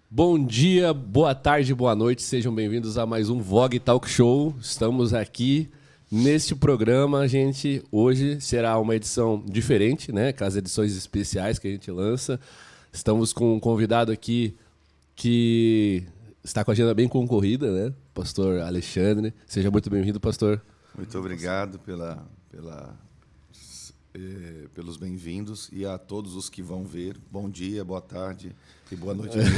Bom dia, boa tarde, boa noite, sejam bem-vindos a mais um Vogue Talk Show. Estamos aqui neste programa, gente. Hoje será uma edição diferente, né? Com as edições especiais que a gente lança. Estamos com um convidado aqui que está com a agenda bem concorrida, né? Pastor Alexandre. Seja muito bem-vindo, pastor. Muito obrigado pelos bem-vindos e a todos os que vão ver. Bom dia, boa tarde e boa noite a todos.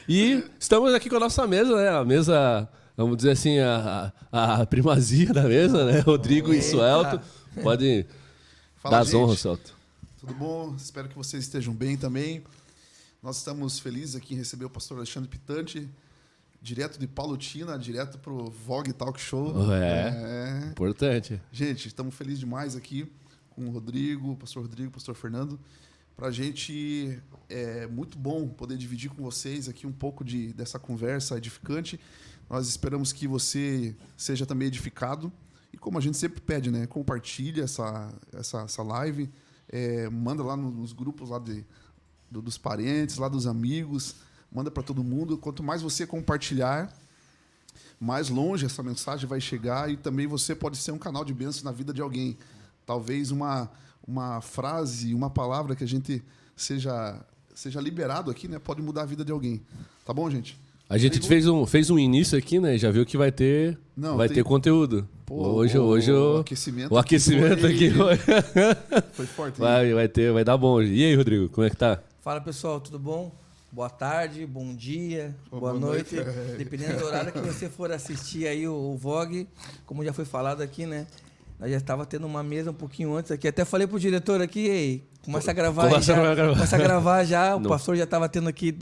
E estamos aqui com a nossa mesa, né? A mesa, vamos dizer assim, a primazia da mesa, né? Rodrigo e Suelto. Pode dar as honras, Suelto. Tudo bom? Espero que vocês estejam bem também. Nós estamos felizes aqui em receber o pastor Alexandre Pitante, direto de Palotina, direto para o Vogue Talk Show. Importante. Gente, estamos felizes demais aqui com o Rodrigo, pastor Fernando. Para a gente é muito bom poder dividir com vocês aqui um pouco dessa conversa edificante. Nós esperamos que você seja também edificado. E como a gente sempre pede, né? Compartilha essa live, manda lá nos grupos lá dos parentes, lá dos amigos, manda para todo mundo. Quanto mais você compartilhar, mais longe essa mensagem vai chegar e também você pode ser um canal de bênção na vida de alguém. Talvez uma frase, uma palavra que a gente seja liberado aqui, né, pode mudar a vida de alguém. Tá bom, gente? A gente fez um início aqui, né? Já viu que vai ter conteúdo. Pô, hoje o aquecimento aqui foi forte. Vai dar bom. E aí, Rodrigo, como é que tá? Fala, pessoal, tudo bom? Boa tarde, bom dia, boa noite. Dependendo do horário que você for assistir aí o Vogue, como já foi falado aqui, né? Nós já estava tendo uma mesa um pouquinho antes aqui. Até falei pro diretor aqui, ei, começa a gravar Começa a gravar já. O pastor já estava tendo aqui,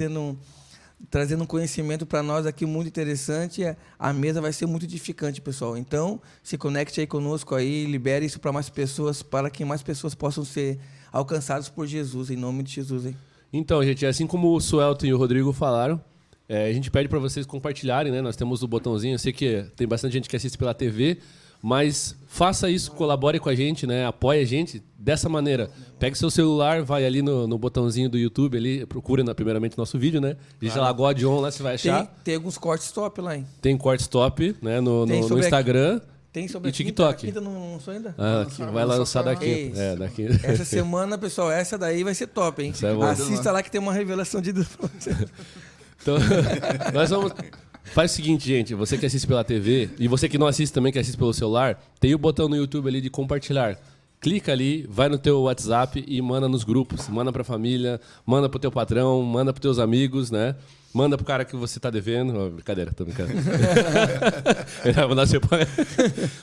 trazendo um conhecimento para nós aqui muito interessante. A mesa vai ser muito edificante, pessoal. Então, se conecte aí conosco aí, libere isso para mais pessoas, para que mais pessoas possam ser alcançadas por Jesus, em nome de Jesus, hein? Então, gente, assim como o Suelton e o Rodrigo falaram, a gente pede para vocês compartilharem, né? Nós temos o botãozinho, eu sei que tem bastante gente que assiste pela TV, mas faça isso, colabore com a gente, né? Apoie a gente dessa maneira. Pegue seu celular, vai ali no botãozinho do YouTube, ali, procura primeiramente nosso vídeo, né? Digita lá God On, lá você vai achar. Tem alguns cortes top lá, hein? Tem cortes top, né? No Instagram. Tem sobre e TikTok. Quinta não lançou ainda? Vai lançar daqui. Daqui. Essa semana, pessoal, essa daí vai ser top, hein? Assista lá que tem uma revelação de Deus pra você. Então, nós vamos... Faz o seguinte, gente, você que assiste pela TV e você que não assiste também, que assiste pelo celular, tem o botão no YouTube ali de compartilhar. Clica ali, vai no teu WhatsApp e manda nos grupos. Manda pra família, manda pro teu patrão, manda pros teus amigos, né? Manda pro cara que você tá devendo. Oh, brincadeira, tô brincando.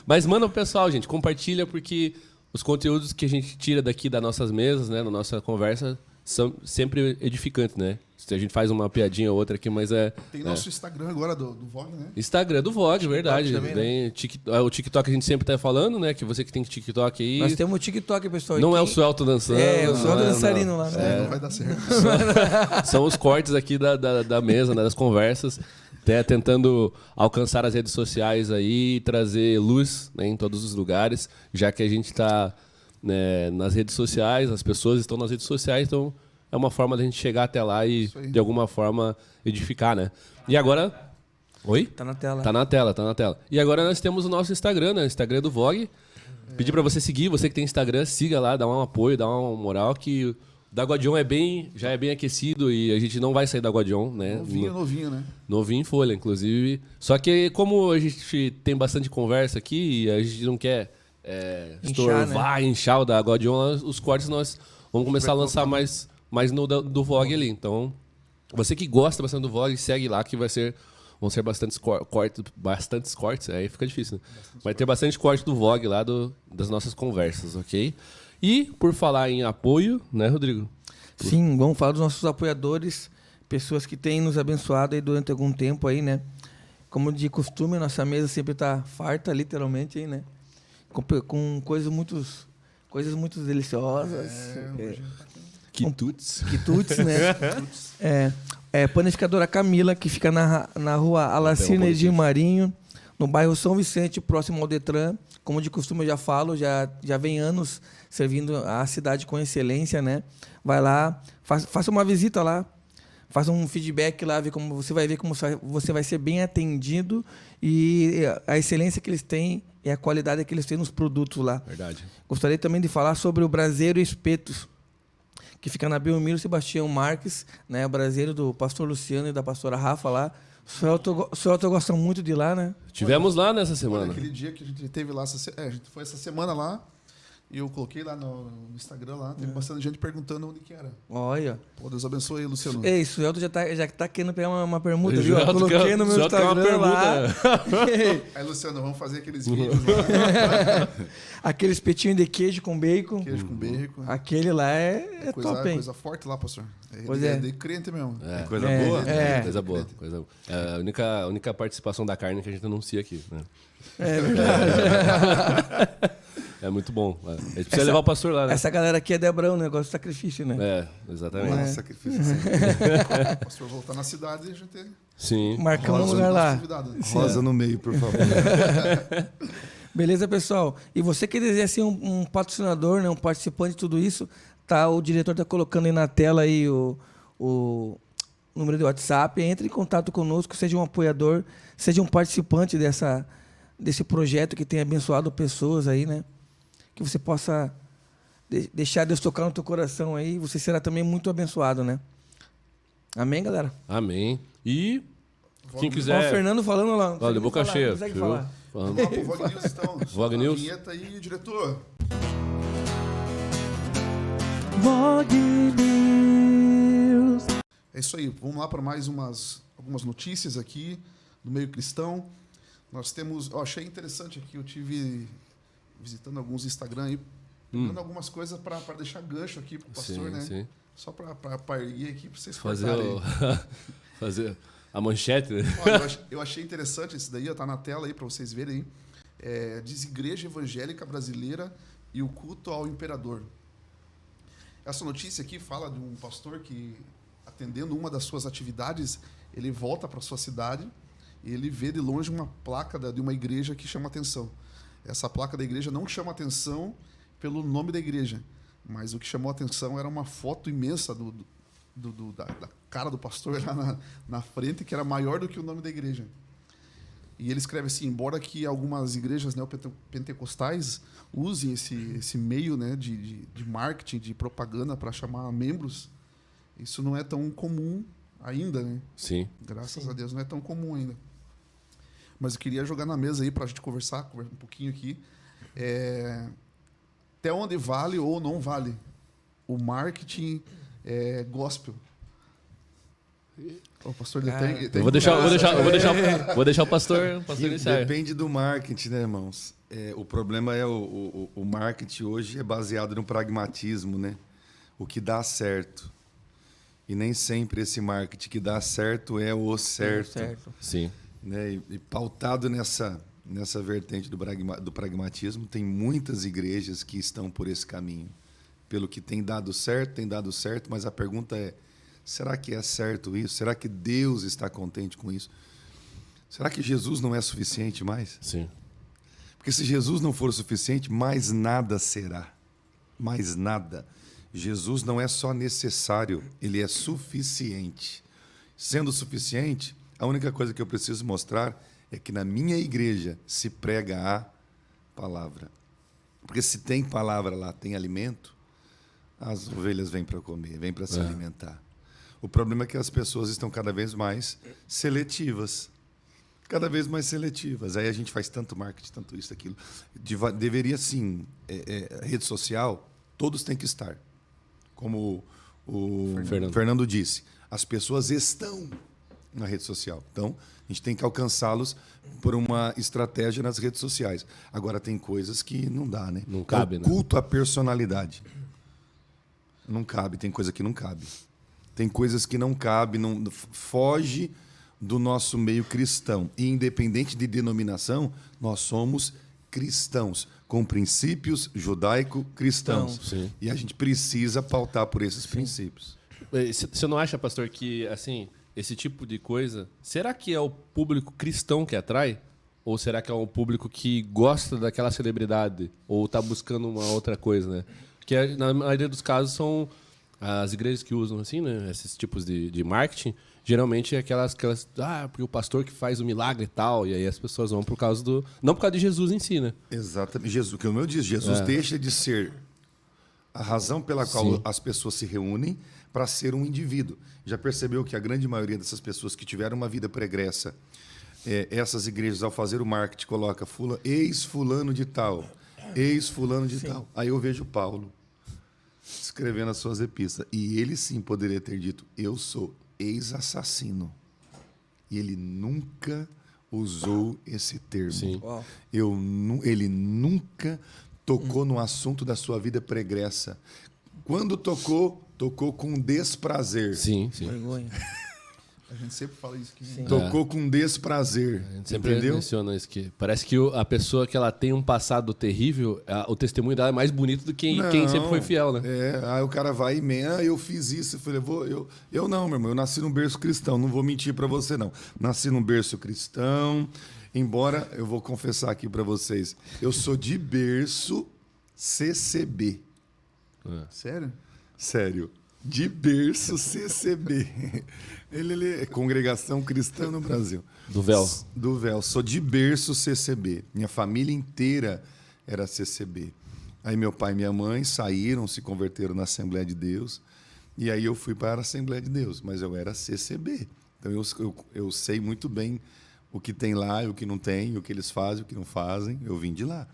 Mas manda pro pessoal, gente. Compartilha, porque os conteúdos que a gente tira daqui das nossas mesas, né, na nossa conversa, são sempre edificantes, né? A gente faz uma piadinha ou outra aqui, mas Tem nosso Instagram agora do Vogue, né? Instagram do Vogue, verdade. Também, né? O TikTok a gente sempre tá falando, né? Que você que tem TikTok aí... Nós temos o TikTok, pessoal. Não é o Suelto dançando. O Suelto dançarino lá. Não vai dar certo. São os cortes aqui da mesa, né, das conversas. Até tentando alcançar as redes sociais aí e trazer luz, né, em todos os lugares. Já que a gente tá, né, nas redes sociais, as pessoas estão nas redes sociais, então... É uma forma da gente chegar até lá e, de alguma forma, edificar, né? E agora... Oi? Tá na tela. Tá na tela. E agora nós temos o nosso Instagram, né? O Instagram do Vogue. Pedir pra você seguir, você que tem Instagram, siga lá, dá um apoio, dá uma moral, que o da God On já é bem aquecido e a gente não vai sair da God On, né? Novinho, né? Novinho em folha, inclusive. Só que como a gente tem bastante conversa aqui e a gente não quer inchar o da God On, os cortes nós vamos começar a lançar mais no do Vogue ali. Então, você que gosta bastante do Vogue, segue lá que vão ser bastantes cortes, aí fica difícil, né? Vai ter bastante corte do Vogue lá das nossas conversas, ok? E, por falar em apoio, né, Rodrigo? Sim, vamos falar dos nossos apoiadores, pessoas que têm nos abençoado aí durante algum tempo aí, né? Como de costume, nossa mesa sempre está farta, literalmente, aí, né? Com coisas muito deliciosas. Quitutes, né? Panificadora Camila, que fica na rua Alacina de Marinho, no bairro São Vicente, próximo ao Detran. Como de costume eu já falo, já vem anos servindo a cidade com excelência, né? Vai lá, faça uma visita lá, Faz um feedback lá, você vai ver como você vai ser bem atendido e a excelência que eles têm e a qualidade que eles têm nos produtos lá. Verdade. Gostaria também de falar sobre o Braseiro Espetos, que fica na Belmiro Sebastião Marques, né? O braseiro do pastor Luciano e da pastora Rafa lá. O senhor gosta muito de lá, né? Tivemos lá nessa semana. Aquele dia que a gente teve lá, a gente foi essa semana lá, e eu coloquei lá no Instagram lá, teve bastante gente perguntando onde que era. Olha. Pô, Deus abençoe aí, Luciano. Ei, Suelto já tá querendo pegar uma permuta, viu? Suelto Coloquei no meu Suelto quer uma Instagram lá. Aí, Luciano, vamos fazer aqueles vídeos lá. Aquele espetinho de queijo com bacon. Queijo com bacon. Aquele lá é top, hein? Coisa forte lá, pastor. Pois É de crente mesmo. Coisa boa? Coisa boa. É a única participação da carne que a gente anuncia aqui. Né? É verdade. É muito bom. A gente precisa levar o pastor lá, né? Essa galera aqui é Debrão, negócio de sacrifício, né? É, exatamente. Nossa, sacrifício. O pastor voltar na cidade e a gente Sim. Marcamos um lugar lá. Rosa no meio, por favor. Beleza, pessoal? E você que deseja ser um patrocinador, né, um participante de tudo isso, tá, o diretor está colocando aí na tela aí o número de WhatsApp. Entre em contato conosco, seja um apoiador, seja um participante desse projeto que tem abençoado pessoas aí, né? Que você possa deixar Deus tocar no teu coração aí, você será também muito abençoado, né? Amém, galera? Amém. E quem Ó, o quiser... Fernando falando lá. Olha, de boca cheia. Não consegue viu? falar. Falando. Vamos lá pro Vogue News, então. Vogue News. Vinheta aí, diretor. Vogue News. É isso aí. Vamos lá para mais algumas notícias aqui do meio cristão. Nós temos... achei interessante aqui, eu tive visitando alguns Instagram aí, pegando algumas coisas para deixar gancho aqui pro pastor, né? Sim. Só para partir aqui para vocês Fazer cortarem. fazer a manchete. Né? Olha, eu achei interessante esse daí, tá na tela aí para vocês verem aí. Diz Igreja Evangélica Brasileira e o culto ao imperador. Essa notícia aqui fala de um pastor que, atendendo uma das suas atividades, ele volta para sua cidade e ele vê de longe uma placa de uma igreja que chama atenção. Essa placa da igreja não chama atenção pelo nome da igreja, mas o que chamou atenção era uma foto imensa da cara do pastor lá na frente, que era maior do que o nome da igreja. E ele escreve assim: embora que algumas igrejas neopentecostais usem esse meio, né, de marketing, de propaganda para chamar membros, isso não é tão comum ainda, né? Sim. Graças a Deus não é tão comum ainda. Mas eu queria jogar na mesa aí para a gente conversar um pouquinho aqui. Até onde vale ou não vale o marketing gospel? O pastor tem Eu vou deixar o pastor iniciar. Depende do marketing, né, irmãos? O problema é o marketing hoje é baseado no pragmatismo, né? O que dá certo. E nem sempre esse marketing que dá certo é o certo. Sim. Né? E pautado nessa vertente do pragmatismo, tem muitas igrejas que estão por esse caminho. Pelo que tem dado certo, mas a pergunta é: será que é certo isso? Será que Deus está contente com isso? Será que Jesus não é suficiente mais? Sim. Porque se Jesus não for o suficiente, mais nada será. Mais nada. Jesus não é só necessário, ele é suficiente. Sendo suficiente, a única coisa que eu preciso mostrar é que na minha igreja se prega a palavra. Porque se tem palavra lá, tem alimento, as ovelhas vêm para comer, vêm para se alimentar. O problema é que as pessoas estão cada vez mais seletivas. Cada vez mais seletivas. Aí a gente faz tanto marketing, tanto isso, aquilo. Deveria, sim, rede social, todos têm que estar. Como o Fernando disse, as pessoas estão na rede social. Então, a gente tem que alcançá-los por uma estratégia nas redes sociais. Agora, tem coisas que não dá, né? Não cabe, né? Culto à personalidade. Não cabe, tem coisa que não cabe. Tem coisas que não cabe, foge do nosso meio cristão. E, independente de denominação, nós somos cristãos, com princípios judaico-cristãos. Sim. E a gente precisa pautar por esses princípios. Você não acha, pastor, que assim, esse tipo de coisa, será que é o público cristão que atrai? Ou será que é um público que gosta daquela celebridade? Ou está buscando uma outra coisa, né? Porque na maioria dos casos são as igrejas que usam assim, né, esses tipos de marketing, geralmente é aquelas porque o pastor que faz o milagre e tal, e aí as pessoas vão por causa do... Não por causa de Jesus em si, né? Exatamente. Jesus, como eu disse, Jesus deixa de ser a razão pela qual as pessoas se reúnem para ser um indivíduo. Já percebeu que a grande maioria dessas pessoas que tiveram uma vida pregressa, essas igrejas, ao fazer o marketing, coloca ex-fulano de tal, ex-fulano de tal. Aí eu vejo Paulo escrevendo as suas epístolas. E ele sim poderia ter dito, eu sou ex-assassino. E ele nunca usou esse termo. Sim. Ele nunca tocou no assunto da sua vida pregressa. Quando tocou com desprazer. Sim, sim. Vergonha. A gente sempre fala isso aqui. Sim. Tocou com desprazer. A gente sempre entendeu? menciona isso aqui. Parece que a pessoa que ela tem um passado terrível, o testemunho dela é mais bonito do que quem sempre foi fiel, né? Aí o cara vai e eu fiz isso. Eu falei, eu não, meu irmão, eu nasci num berço cristão, não vou mentir para você, não. Nasci num berço cristão, embora eu vou confessar aqui para vocês, eu sou de berço CCB. Sério? Sério. De berço CCB. Ele é Congregação Cristã no Brasil. Do véu. Do véu. Sou de berço CCB. Minha família inteira era CCB. Aí meu pai e minha mãe saíram, se converteram na Assembleia de Deus. E aí eu fui para a Assembleia de Deus. Mas eu era CCB. Então eu sei muito bem o que tem lá e o que não tem, o que eles fazem, o que não fazem. Eu vim de lá.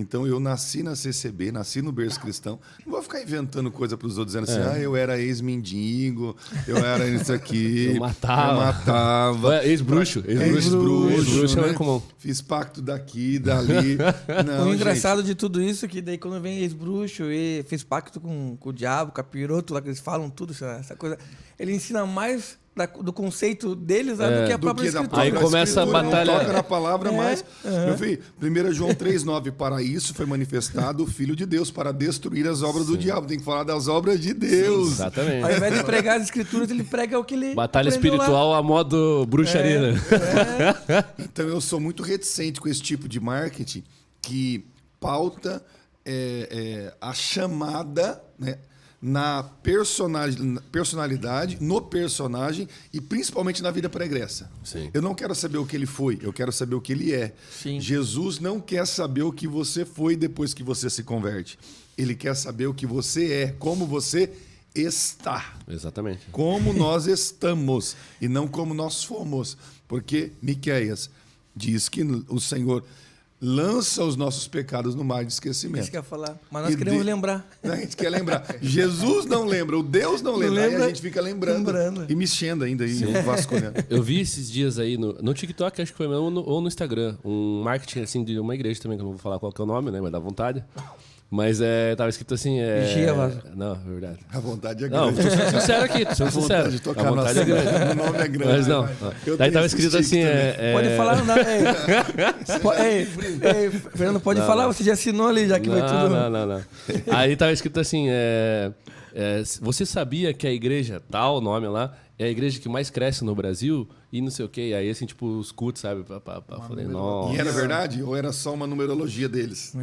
Então, eu nasci na CCB, nasci no berço cristão. Não vou ficar inventando coisa para os outros, dizendo assim, eu era ex-mendigo, eu era isso aqui. Eu matava. Ex-bruxo. Ex-bruxo né? é comum. Fiz pacto daqui, dali. Não, O engraçado de tudo isso é que daí quando vem ex-bruxo e fez pacto com o diabo, capiroto, lá que eles falam tudo, essa coisa. Ele ensina mais do conceito deles do que a própria escritura. Aí começa a batalha. Não toca na palavra mais. Meu filho, 1 João 3,9. Para isso foi manifestado o Filho de Deus, para destruir as obras do diabo. Tem que falar das obras de Deus. Sim, exatamente. Ao invés de pregar as escrituras, ele prega o que ele Batalha aprendeu espiritual lá. a modo bruxaria, né? Então eu sou muito reticente com esse tipo de marketing que pauta a chamada, né, na personalidade, no personagem e principalmente na vida pregressa. Sim. Eu não quero saber o que ele foi, eu quero saber o que ele é. Sim. Jesus não quer saber o que você foi depois que você se converte. Ele quer saber o que você é, como você está. Exatamente. Como nós estamos e não como nós fomos. Porque Miqueias diz que o Senhor lança os nossos pecados no mar de esquecimento. Isso que eu ia falar. Mas nós queremos lembrar. A gente quer lembrar. Jesus não lembra, o Deus não lembra. Aí a gente fica lembrando. E mexendo ainda aí, vasculhando. Eu vi esses dias aí no TikTok, acho que foi mesmo, ou no Instagram, um marketing assim de uma igreja também, que eu não vou falar qual que é o nome, né? Mas dá vontade. Mas tava escrito assim. Vigia, Vaso. Não, é verdade. A vontade é Não, grande. tô sendo sincero aqui, tô sendo sincero. Vontade de tocar A vontade é grande. O nome é grande. Mas não. Daí tava escrito assim. Pode falar, não. Fernando, pode falar, você já assinou ali, já que vai tudo. Não. Aí tava escrito assim: você sabia que a igreja, tal nome lá, é a igreja que mais cresce no Brasil? E não sei o quê. Aí, assim, tipo, os cultos, sabe? Falei, nossa. E era verdade? Ou era só uma numerologia deles?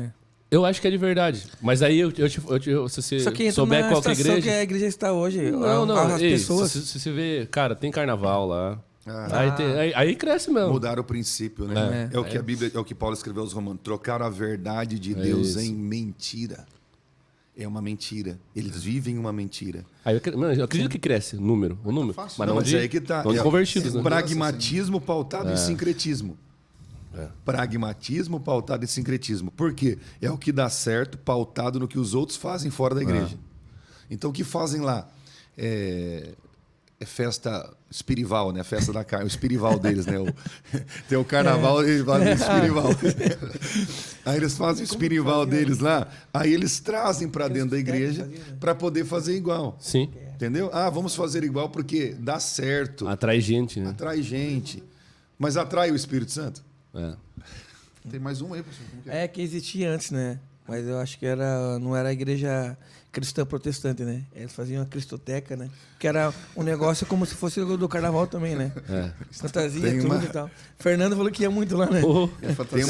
Eu acho que é de verdade. Mas aí, se você Só que souber qual que é a igreja... que a igreja está hoje. Não. As pessoas... Se você vê... Cara, tem carnaval lá. Aí cresce mesmo. Mudaram o princípio, né? É o que a Bíblia, é o que Paulo escreveu aos Romanos. Trocaram a verdade de Deus em mentira. É uma mentira. Eles vivem uma mentira. Aí eu acredito que cresce o número. fácil. Mas Não, não mas de, aí que tá. não de convertidos, né? Pragmatismo pautado em sincretismo. Pragmatismo pautado em sincretismo. Por quê? É o que dá certo, pautado no que os outros fazem fora da igreja. Então, o que fazem lá? É festa espirival, né? Festa da carne, o espirival deles, né? Tem o carnaval, eles fazem o espirival. Aí eles fazem o espirival deles lá, aí eles trazem para dentro da igreja para poder fazer igual. Sim. Entendeu? Vamos fazer igual porque dá certo. Atrai gente, né? Atrai gente. Mas atrai o Espírito Santo? Tem mais um aí, professor. Como que É que existia antes, né? Mas eu acho que não era a igreja cristã protestante, né? Eles faziam a cristoteca, né? Que era um negócio como se fosse o do carnaval também, né? Fantasia, tudo e tal. Fernando falou que ia muito lá, né?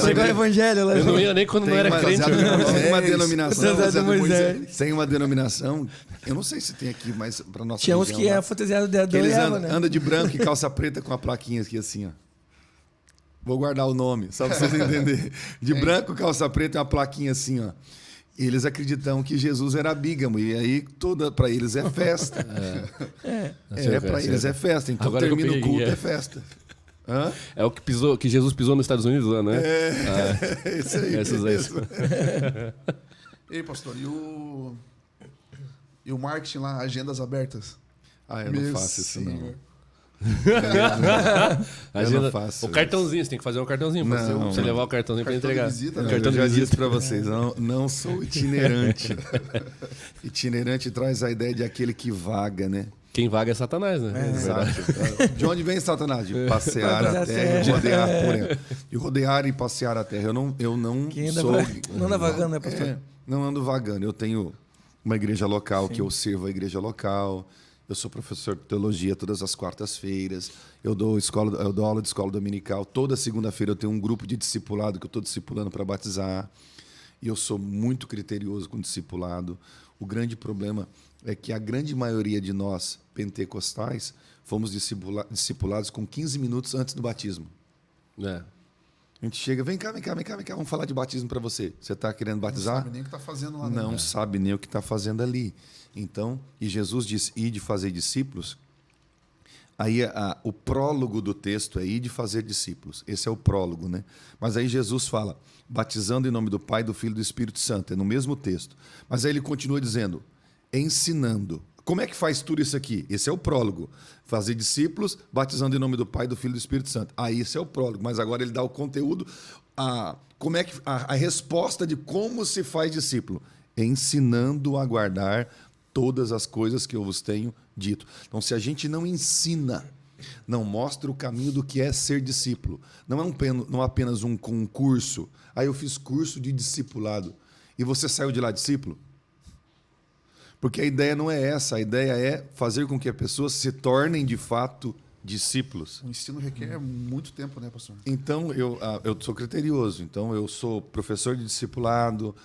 Pregou o evangelho lá. Eu não ia nem quando não era crente. Tem uma denominação. Moisés. Tem uma denominação, eu não sei se tem aqui, mas para nossa Tinha uns região, que lá, é fantasiado de Adão e eles Eva, né? andam de branco e calça preta com a plaquinha aqui assim, ó. Vou guardar o nome, só para vocês entenderem. De branco, calça preta e uma plaquinha assim, ó. Eles acreditam que Jesus era bígamo, e aí para eles é festa. Para eles é festa. Então agora termina o culto, é festa. Hã? É o que Jesus pisou nos Estados Unidos lá, né? Isso aí. Essas aí. Ei, pastor, e o marketing lá, agendas abertas? Eu não faço isso, não. Eu não faço o cartãozinho, você tem que fazer um cartãozinho pra você levar o cartãozinho para entregar. Visita, Não, cartão eu já disse para vocês, não sou itinerante. Itinerante traz a ideia de aquele que vaga, né? Quem vaga é Satanás, né? Exato. De onde vem Satanás? De passear a terra e rodear por ela. De rodear e passear a terra. Eu não sou... Não anda vagando, né, pastor? Não ando vagando. Eu tenho uma igreja local que eu sirvo a igreja local. Eu sou professor de teologia todas as quartas-feiras. Eu dou aula de escola dominical. Toda segunda-feira eu tenho um grupo de discipulado que eu estou discipulando para batizar. E eu sou muito criterioso com o discipulado. O grande problema é que a grande maioria de nós, pentecostais, fomos discipulados com 15 minutos antes do batismo. É. A gente chega, vem cá, vamos falar de batismo para você. Você está querendo batizar? Não sabe nem o que está fazendo lá. Não sabe nem o que está fazendo ali. Então, e Jesus diz, ide fazer discípulos. Aí o prólogo do texto é ide fazer discípulos. Esse é o prólogo, né? Mas aí Jesus fala, batizando em nome do Pai, do Filho e do Espírito Santo. É no mesmo texto. Mas aí ele continua dizendo, ensinando. Como é que faz tudo isso aqui? Esse é o prólogo. Fazer discípulos, batizando em nome do Pai, do Filho e do Espírito Santo. Aí esse é o prólogo. Mas agora ele dá o conteúdo, a resposta de como se faz discípulo. Ensinando a guardar todas as coisas que eu vos tenho dito. Então, se a gente não ensina, não mostra o caminho do que é ser discípulo, não é apenas um concurso. Aí eu fiz curso de discipulado e você saiu de lá discípulo? Porque a ideia não é essa, a ideia é fazer com que as pessoas se tornem de fato discípulos. O ensino requer muito tempo, né, pastor? Então, eu sou criterioso, então eu sou professor de discipulado,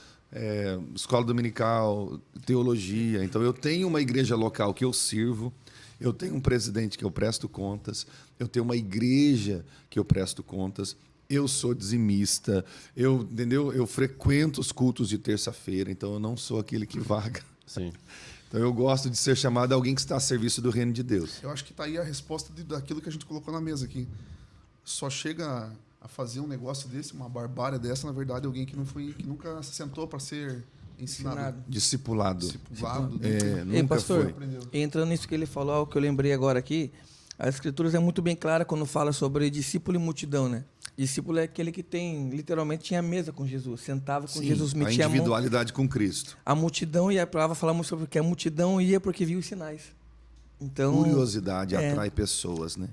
escola dominical, teologia. Então, eu tenho uma igreja local que eu sirvo, eu tenho um presidente que eu presto contas, eu tenho uma igreja que eu presto contas, eu sou dizimista, entendeu? Eu frequento os cultos de terça-feira, então eu não sou aquele que vaga. Sim. Então, eu gosto de ser chamado alguém que está a serviço do reino de Deus. Eu acho que está aí a resposta daquilo que a gente colocou na mesa aqui. Só chega a fazer um negócio desse, uma barbárie dessa, na verdade, alguém que nunca se sentou para ser ensinado. Discipulado. Ei, Nunca pastor, foi. entrando nisso que ele falou, algo que eu lembrei agora aqui, as escrituras é muito bem clara quando fala sobre discípulo e multidão, né? Discípulo é aquele que literalmente tinha mesa com Jesus, sentava com Jesus, metia a individualidade com Cristo. A multidão, e a palavra fala muito sobre que a multidão ia porque viu os sinais. Então, Curiosidade atrai pessoas, né?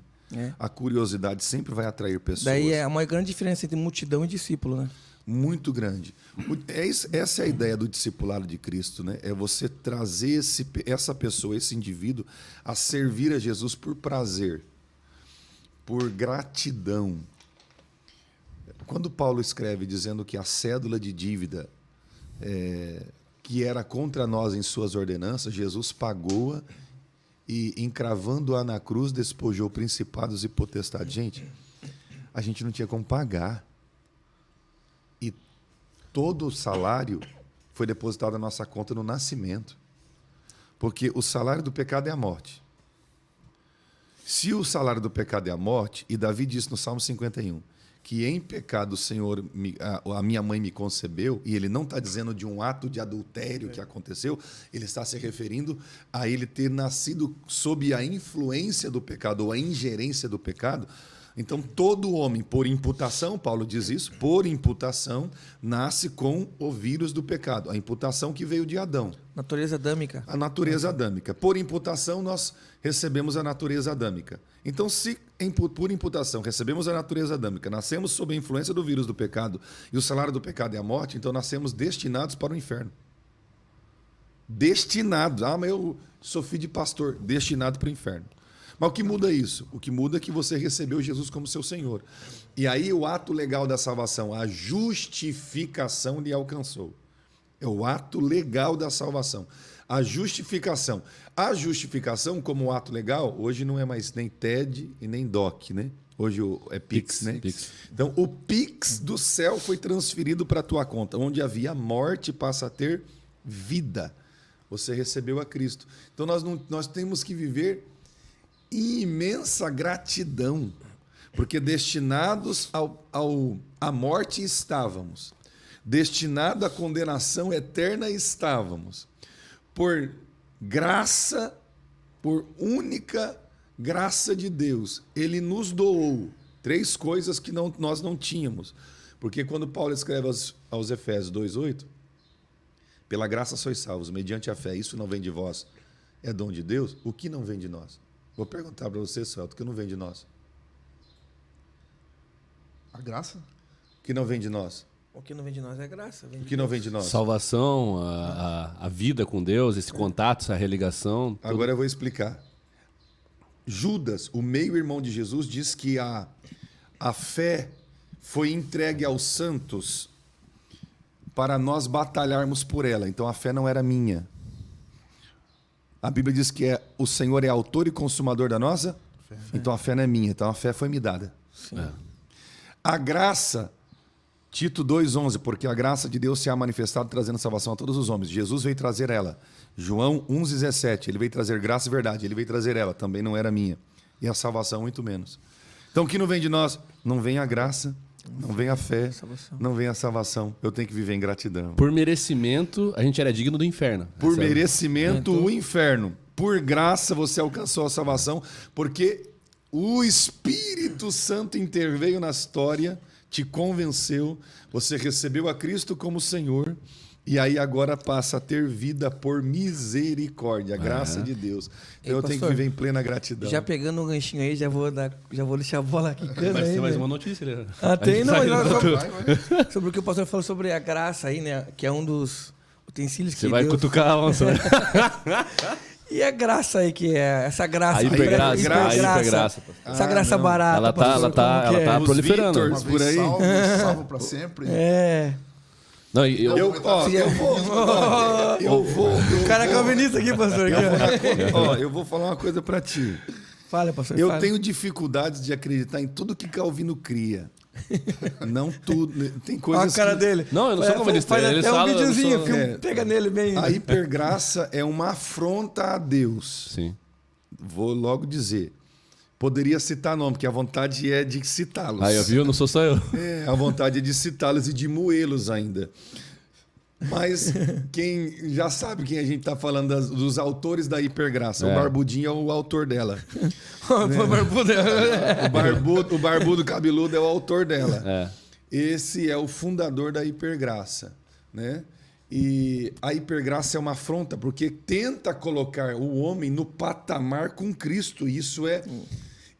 A curiosidade sempre vai atrair pessoas. Daí é uma grande diferença entre multidão e discípulo, né? Muito grande. Essa é a ideia do discipulado de Cristo, né? É você trazer essa pessoa, esse indivíduo, a servir a Jesus por prazer, por gratidão. Quando Paulo escreve dizendo que a cédula de dívida que era contra nós em suas ordenanças, Jesus pagou-a e, encravando-a na cruz, despojou principados e potestades. Gente, a gente não tinha como pagar. E todo o salário foi depositado na nossa conta no nascimento. Porque o salário do pecado é a morte. Se o salário do pecado é a morte, e Davi disse no Salmo 51, que em pecado o Senhor, a minha mãe me concebeu, e ele não está dizendo de um ato de adultério que aconteceu, ele está se referindo a ele ter nascido sob a influência do pecado, ou a ingerência do pecado. Então, todo homem, por imputação, Paulo diz isso, por imputação, nasce com o vírus do pecado. A imputação que veio de Adão. Natureza adâmica. A natureza adâmica. Por imputação, nós recebemos a natureza adâmica. Então, se por imputação recebemos a natureza adâmica, nascemos sob a influência do vírus do pecado, e o salário do pecado é a morte, então nascemos destinados para o inferno. Destinados. Ah, mas eu sou filho de pastor. Destinado para o inferno. Mas o que muda isso? O que muda é que você recebeu Jesus como seu Senhor. E aí o ato legal da salvação, a justificação lhe alcançou. É o ato legal da salvação. A justificação. A justificação como ato legal, hoje não é mais nem TED e nem DOC, né? Hoje é Pix, né? Pix. Então, o Pix do céu foi transferido para a tua conta. Onde havia morte, passa a ter vida. Você recebeu a Cristo. Então, nós temos que viver imensa gratidão, porque destinados à morte estávamos, destinado à condenação eterna estávamos, por graça, por única graça de Deus, Ele nos doou 3 coisas que nós não tínhamos, porque quando Paulo escreve aos Efésios 2:8, pela graça sois salvos, mediante a fé, isso não vem de vós, é dom de Deus, o que não vem de nós? Vou perguntar para você, Celto, o que não vem de nós? A graça? O que não vem de nós? O que não vem de nós é graça. O que não vem de nós? Salvação, a vida com Deus, esse contato, essa religação. Tudo. Agora eu vou explicar. Judas, o meio-irmão de Jesus, diz que a fé foi entregue aos santos para nós batalharmos por ela. Então a fé não era minha. A Bíblia diz que o Senhor é autor e consumador da nossa fé. Então a fé não é minha, então a fé foi me dada. É. A graça, Tito 2:11, porque a graça de Deus se há manifestado trazendo salvação a todos os homens. Jesus veio trazer ela. João 11:17, ele veio trazer graça e verdade, ele veio trazer ela, também não era minha. E a salvação muito menos. Então o que não vem de nós? Não vem a graça, não vem a fé, não vem a salvação. Eu tenho que viver em gratidão. Por merecimento, a gente era digno do inferno. Por merecimento, o inferno. Por graça, você alcançou a salvação, porque o Espírito Santo interveio na história, te convenceu, você recebeu a Cristo como Senhor, e aí agora passa a ter vida por misericórdia, a graça de Deus. Então eu tenho que viver em plena gratidão. Já pegando um ganchinho aí, já vou deixar a bola quicando Vai aí. ter mais uma notícia, né? Ah, tem? Não, sobre o que o pastor falou sobre a graça aí, né? Que é um dos utensílios que Você vai Deus... cutucar a onça. E a graça aí, que é essa graça. A hipergraça. Essa graça barata. Ela tá proliferando. Victors por aí. Salvo para sempre. É. Não, Eu vou. O cara é calvinista aqui, pastor. Eu vou falar uma coisa para ti. Fala, pastor. Eu tenho dificuldades de acreditar em tudo que Calvino cria. Não tudo. Tem coisas. Olha a cara dele. Não, eu não sou calvinista. Faz Ele até fala, um videozinho, sou... pega nele bem. A hipergraça é uma afronta a Deus. Sim. Vou logo dizer. Poderia citar nome, porque a vontade é de citá-los. Aí, viu? Não sou só eu. A vontade é de citá-los e de moê-los ainda. Mas quem já sabe quem a gente está falando dos autores da hipergraça. O Barbudinho é o autor dela. O barbudo cabeludo é o autor dela. É. Esse é o fundador da hipergraça, né? E a hipergraça é uma afronta porque tenta colocar o homem no patamar com Cristo. Isso é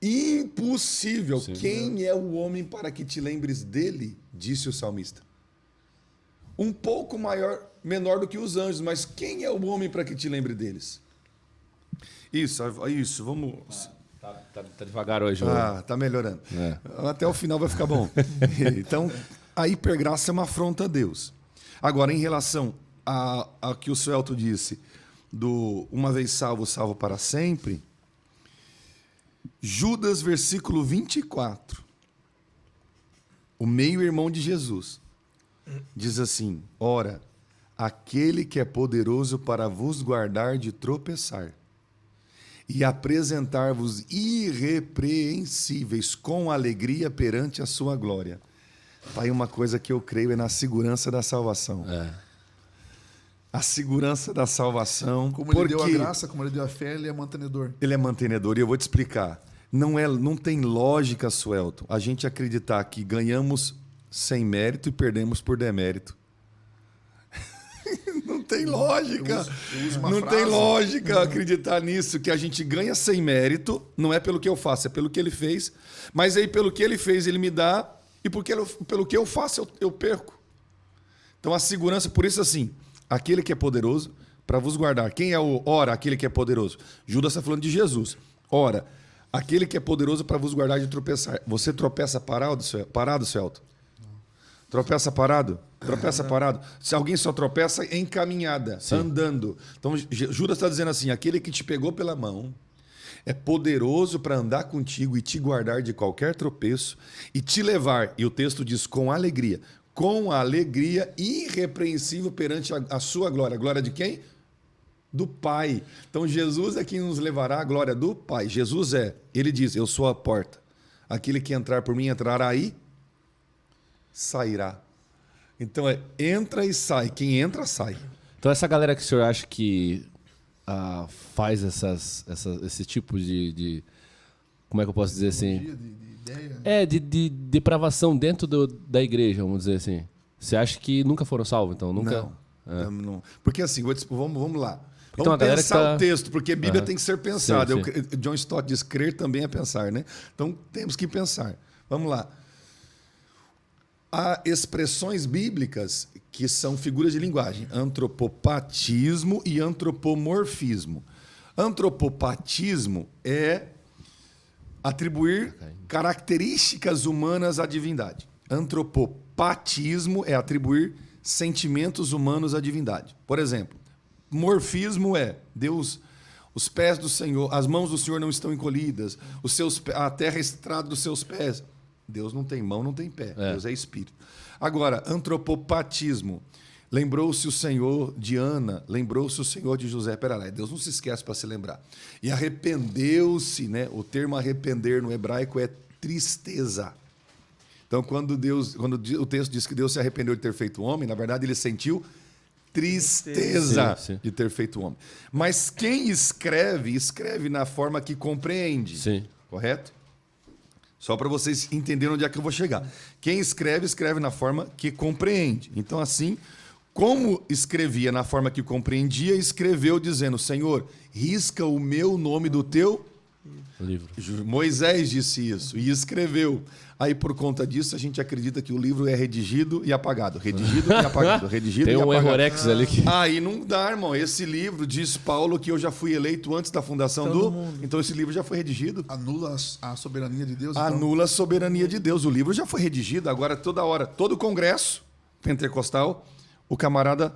impossível. Sim. Quem é o homem para que te lembres dele? Disse o salmista. Um pouco menor do que os anjos, mas quem é o homem para que te lembre deles? Isso, vamos... Tá devagar hoje. Tá melhorando. Até o final vai ficar bom. Então, a hipergraça é uma afronta a Deus. Agora, em relação a que o Celto disse, do uma vez salvo, salvo para sempre, Judas, versículo 24, o meio-irmão de Jesus, diz assim: ora, aquele que é poderoso para vos guardar de tropeçar e apresentar-vos irrepreensíveis com alegria perante a sua glória. Aí uma coisa que eu creio é na segurança da salvação. A segurança da salvação. Como ele deu a graça, como ele deu a fé, ele é mantenedor. Ele é mantenedor. E eu vou te explicar. Não tem lógica, Suelton, a gente acreditar que ganhamos sem mérito e perdemos por demérito. Não tem lógica. Eu uso uma não frase. tem lógica acreditar nisso, que a gente ganha sem mérito, não é pelo que eu faço, é pelo que ele fez. Mas aí, pelo que ele fez, ele me dá, e pelo que eu faço, eu perco. Então, a segurança, por isso, assim, aquele que é poderoso para vos guardar. Quem é aquele que é poderoso? Judas está falando de Jesus. Ora, aquele que é poderoso para vos guardar de tropeçar. Você tropeça parado, Celto? Tropeça parado? Tropeça parado. Se alguém só tropeça em caminhada, andando. Então, Judas está dizendo assim, aquele que te pegou pela mão é poderoso para andar contigo e te guardar de qualquer tropeço e te levar, e o texto diz, com alegria irrepreensível perante a sua glória. A glória de quem? Do Pai. Então, Jesus é quem nos levará à glória do Pai. Jesus ele diz, eu sou a porta. Aquele que entrar por mim entrará aí, sairá. Então entra e sai. Quem entra, sai. Então essa galera que o senhor acha que faz esse tipo de... Como é que eu posso dizer assim? De ideia. De depravação dentro da igreja, vamos dizer assim. Você acha que nunca foram salvos? Então, nunca... Não. Porque assim, vamos lá. Porque Vamos pensar o texto, porque a Bíblia Aham. tem que ser pensada. Sim. John Stott diz, crer também é pensar, né? Então, temos que pensar. Vamos lá. Há expressões bíblicas que são figuras de linguagem. Antropopatismo e antropomorfismo. Antropopatismo é atribuir características humanas à divindade. Antropopatismo é atribuir sentimentos humanos à divindade. Por exemplo, morfismo é Deus, os pés do Senhor, as mãos do Senhor não estão encolhidas, a terra é estrada dos seus pés. Deus não tem mão, não tem pé. Deus é espírito. Agora, antropopatismo. Lembrou-se o Senhor de Ana, lembrou-se o Senhor de José. Pera lá, Deus não se esquece para se lembrar. E arrependeu-se, né? O termo arrepender no hebraico é tristeza. Então, quando o texto diz que Deus se arrependeu de ter feito o homem, na verdade ele sentiu tristeza de ter feito o homem. Mas quem escreve na forma que compreende. Sim. Correto? Só para vocês entenderem onde é que eu vou chegar. Quem escreve na forma que compreende. Então, assim, como escrevia na forma que compreendia, escreveu dizendo, Senhor, risca o meu nome do teu livro. Moisés disse isso e escreveu. Aí, por conta disso, a gente acredita que o livro é redigido e apagado. Redigido e apagado. Redigido Tem e apagado. um errorex ali que... Aí não dá, irmão. Esse livro, diz Paulo, que eu já fui eleito antes da fundação do mundo. Então, esse livro já foi redigido. Anula a soberania de Deus. Anula a soberania de Deus. O livro já foi redigido. Agora, toda hora, todo congresso pentecostal, o camarada...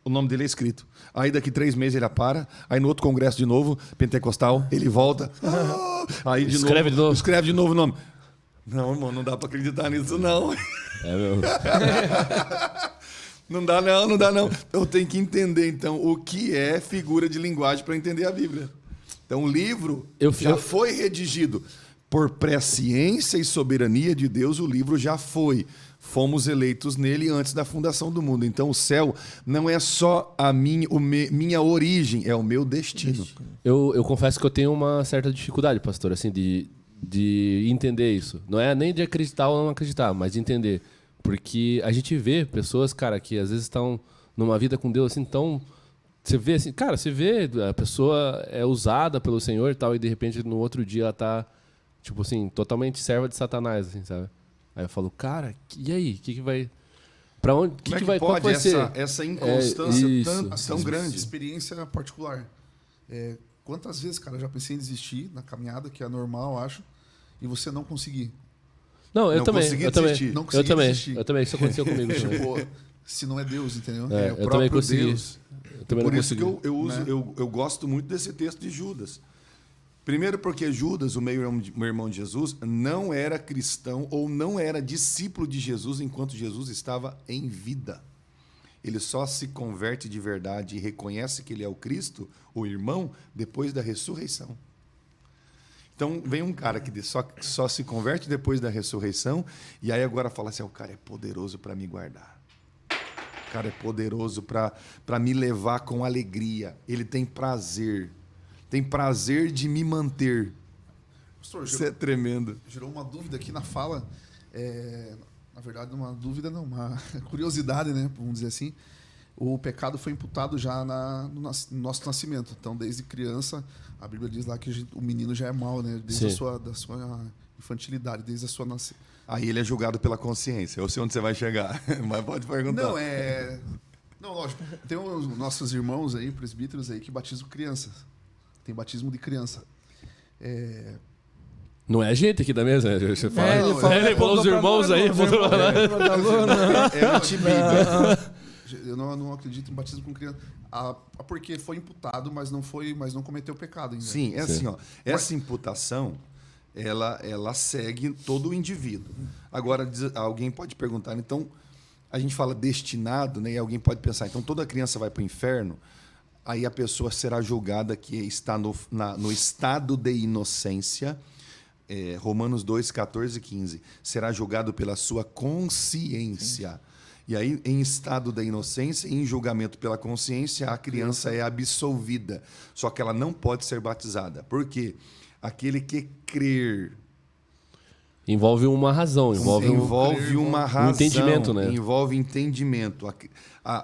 O nome dele é escrito. Aí daqui 3 meses ele para. Aí no outro congresso de novo, pentecostal, ele volta. Aí de Escreve novo. Escreve de novo o nome. Não, irmão, não dá para acreditar nisso, não. É mesmo. Não dá não. Eu tenho que entender, então, o que é figura de linguagem para entender a Bíblia. Então, o livro já foi redigido. Por presciência e soberania de Deus, o livro já foi. Fomos eleitos nele antes da fundação do mundo. Então, o céu não é só a minha origem, é o meu destino. Eu confesso que eu tenho uma certa dificuldade, pastor, assim, de entender isso. Não é nem de acreditar ou não acreditar, mas de entender. Porque a gente vê pessoas, cara, que às vezes estão numa vida com Deus assim, tão... Você vê assim, cara, você vê, a pessoa é usada pelo Senhor e tal, e de repente no outro dia ela tá, tipo assim, totalmente serva de Satanás, assim, sabe? Aí eu falo, cara, e aí? O que vai... Pra onde? Como é que vai, pode qual vai ser? essa inconstância tão grande? Experiência particular. Quantas vezes, cara, eu já pensei em desistir na caminhada, que é normal, eu acho, e você não conseguir. Não, eu também. Não consegui desistir. Eu também, isso aconteceu comigo também. Tipo, se não é Deus, entendeu? É, o eu também próprio consegui. Deus. Eu também Por não isso consegui. que eu gosto muito desse texto de Judas. Primeiro porque Judas, o meu irmão de Jesus, não era cristão ou não era discípulo de Jesus enquanto Jesus estava em vida. Ele só se converte de verdade e reconhece que ele é o Cristo, o irmão, depois da ressurreição. Então, vem um cara que só se converte depois da ressurreição e aí agora fala assim, o cara é poderoso para me guardar. O cara é poderoso para me levar com alegria. Ele tem prazer de me manter. Pastor, Isso é tremendo. gerou uma dúvida aqui na fala. Na verdade, uma dúvida não, uma curiosidade, né? Vamos dizer assim. O pecado foi imputado já no nosso nascimento. Então, desde criança, a Bíblia diz lá que o menino já é mau, né? Desde da sua infantilidade, desde a sua nascença. Aí ele é julgado pela consciência. Eu sei onde você vai chegar, mas pode perguntar. Não, lógico. Tem os nossos irmãos aí, presbíteros aí, que batizam crianças. Tem batismo de criança. Não é a gente aqui da mesa, você fala. Ele falou os irmãos aí. É anti-bíblia. Eu não acredito em batismo com criança. Porque foi imputado, mas não cometeu pecado ainda. Sim, assim, ó. Essa imputação, ela segue todo o indivíduo. Agora, alguém pode perguntar, então, a gente fala destinado, né? E alguém pode pensar, então toda criança vai para o inferno, aí a pessoa será julgada que está no estado de inocência. Romanos 2, 14 e 15. Será julgado pela sua consciência. Sim. E aí, em estado da inocência, em julgamento pela consciência, a criança é absolvida. Só que ela não pode ser batizada. Por quê? Aquele que crer... Envolve uma razão. Envolve uma razão. Um entendimento, né? Envolve entendimento.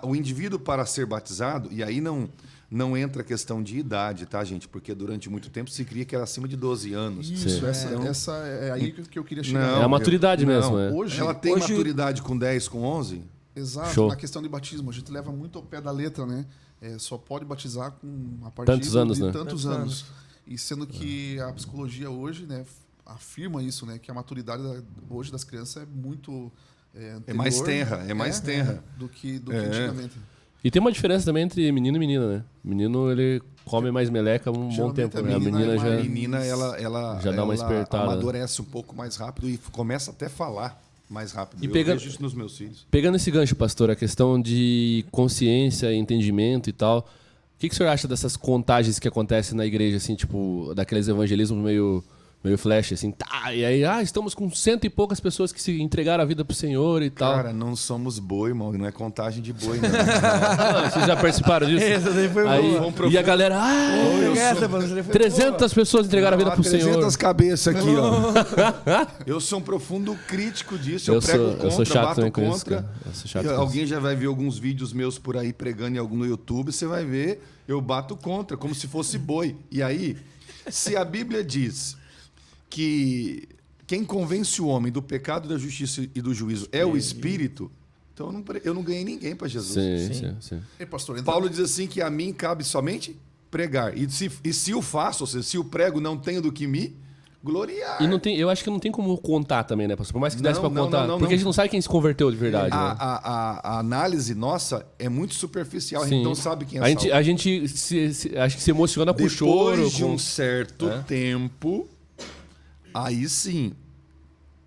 O indivíduo, para ser batizado, e aí não entra a questão de idade, tá, gente? Porque durante muito tempo se cria que era acima de 12 anos. Isso, essa é aí que eu queria chegar. Não, é a maturidade mesmo. Hoje, ela tem maturidade com 10, com 11? Exato. Show. Na questão de batismo, a gente leva muito ao pé da letra, né? Só pode batizar com a partir tantos anos, de né? tantos anos. E sendo que a psicologia hoje, né, afirma isso, né? Que a maturidade hoje das crianças é muito anterior, é mais tenra. Do que antigamente. E tem uma diferença também entre menino e menina, né? Menino, ele come mais meleca um bom tempo. Né? A menina ela já dá uma espertada. Amadurece um pouco mais rápido e começa até a falar mais rápido. E eu vejo isso nos meus filhos. Pegando esse gancho, pastor, a questão de consciência, entendimento e tal, o que o senhor acha dessas contagens que acontecem na igreja, assim, tipo, daqueles evangelismos meio flash, assim, tá, e aí, estamos com 100 e poucas pessoas que se entregaram a vida pro Senhor e tal. Cara, não somos boi, irmão, não é contagem de boi, não. Vocês já participaram disso? Essa daí foi boa. E a galera, 300 pessoas entregaram a vida pro 300 Senhor. 300 cabeças aqui, ó. Eu sou um profundo crítico disso, eu prego contra, eu sou chato bato com contra. Isso, alguém já vai ver alguns vídeos meus por aí pregando em algum no YouTube, você vai ver, eu bato contra, como se fosse boi. E aí, se a Bíblia diz que quem convence o homem do pecado, da justiça e do juízo é o Espírito, então eu não ganhei ninguém para Jesus. Sim. Ei, pastor, Paulo diz assim que a mim cabe somente pregar. E se o faço, ou seja, se o prego não tenho do que me gloriar. E eu acho que não tem como contar também, né, pastor? Por mais que desse para contar. Porque a gente não sabe quem se converteu de verdade. A análise nossa é muito superficial. A gente não sabe quem é salvo. A gente acho que se emociona com o choro. Depois de um certo tempo... Aí sim,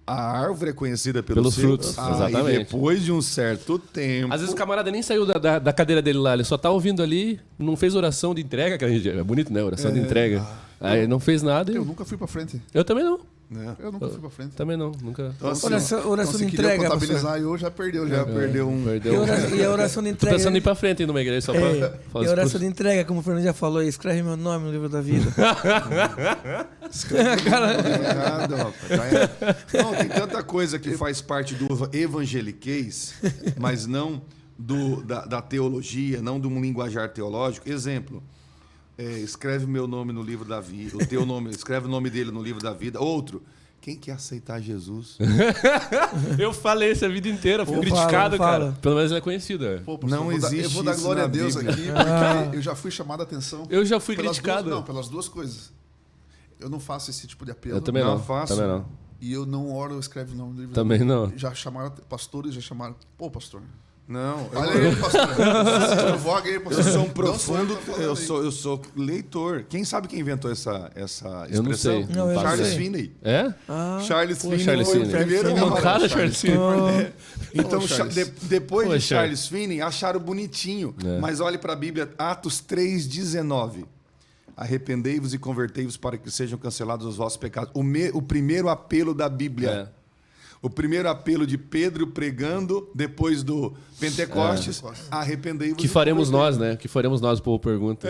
a árvore é conhecida pelos frutos. Exatamente. E depois de um certo tempo... Às vezes o camarada nem saiu da cadeira dele lá, ele só tá ouvindo ali, não fez oração de entrega, que a gente, é bonito, né? Oração de entrega. Aí não fez nada. Eu nunca fui pra frente. Eu também não. Eu nunca fui pra frente. Também não, nunca. Então, assim, oração de entrega. Contabilizar eu já perdeu um. E a oração de entrega. Tô pensando em ir pra frente numa igreja só pra fazer. E a oração de entrega, como o Fernando já falou, escreve meu nome no livro da vida. Errado, rapaz. Não, tem tanta coisa que faz parte do evangeliquez, mas não da teologia, não de um linguajar teológico. Exemplo. Escreve meu nome no livro da vida, o teu nome, escreve o nome dele no livro da vida. Outro, quem quer aceitar Jesus? Eu falei isso a vida inteira, fui criticado, cara. Pelo menos ele é conhecido. Pô, pastor, não existe eu vou dar glória a Deus Bíblia. aqui, porque eu já fui chamado a atenção. Eu já fui criticado. Pelas duas coisas. Eu não faço esse tipo de apelo. Eu também não faço. Também não. E eu não oro ou escrevo o nome do livro. Também não. Já chamaram pastores, já chamaram. Pô, pastor. Não, olha aí, pastor. Eu sou um profundo. Eu sou leitor. Quem sabe quem inventou essa expressão? Eu não sei. Charles Finney. É? Charles Finney foi o primeiro. Charles Finney. Então, depois de Charles Finney, acharam bonitinho. Mas olhe para a Bíblia, Atos 3,19. Arrependei-vos e convertei-vos para que sejam cancelados os vossos pecados. O primeiro apelo da Bíblia. O primeiro apelo de Pedro pregando depois do Pentecostes, arrependei-vos. Que faremos nós, né? Que faremos nós, o povo pergunta.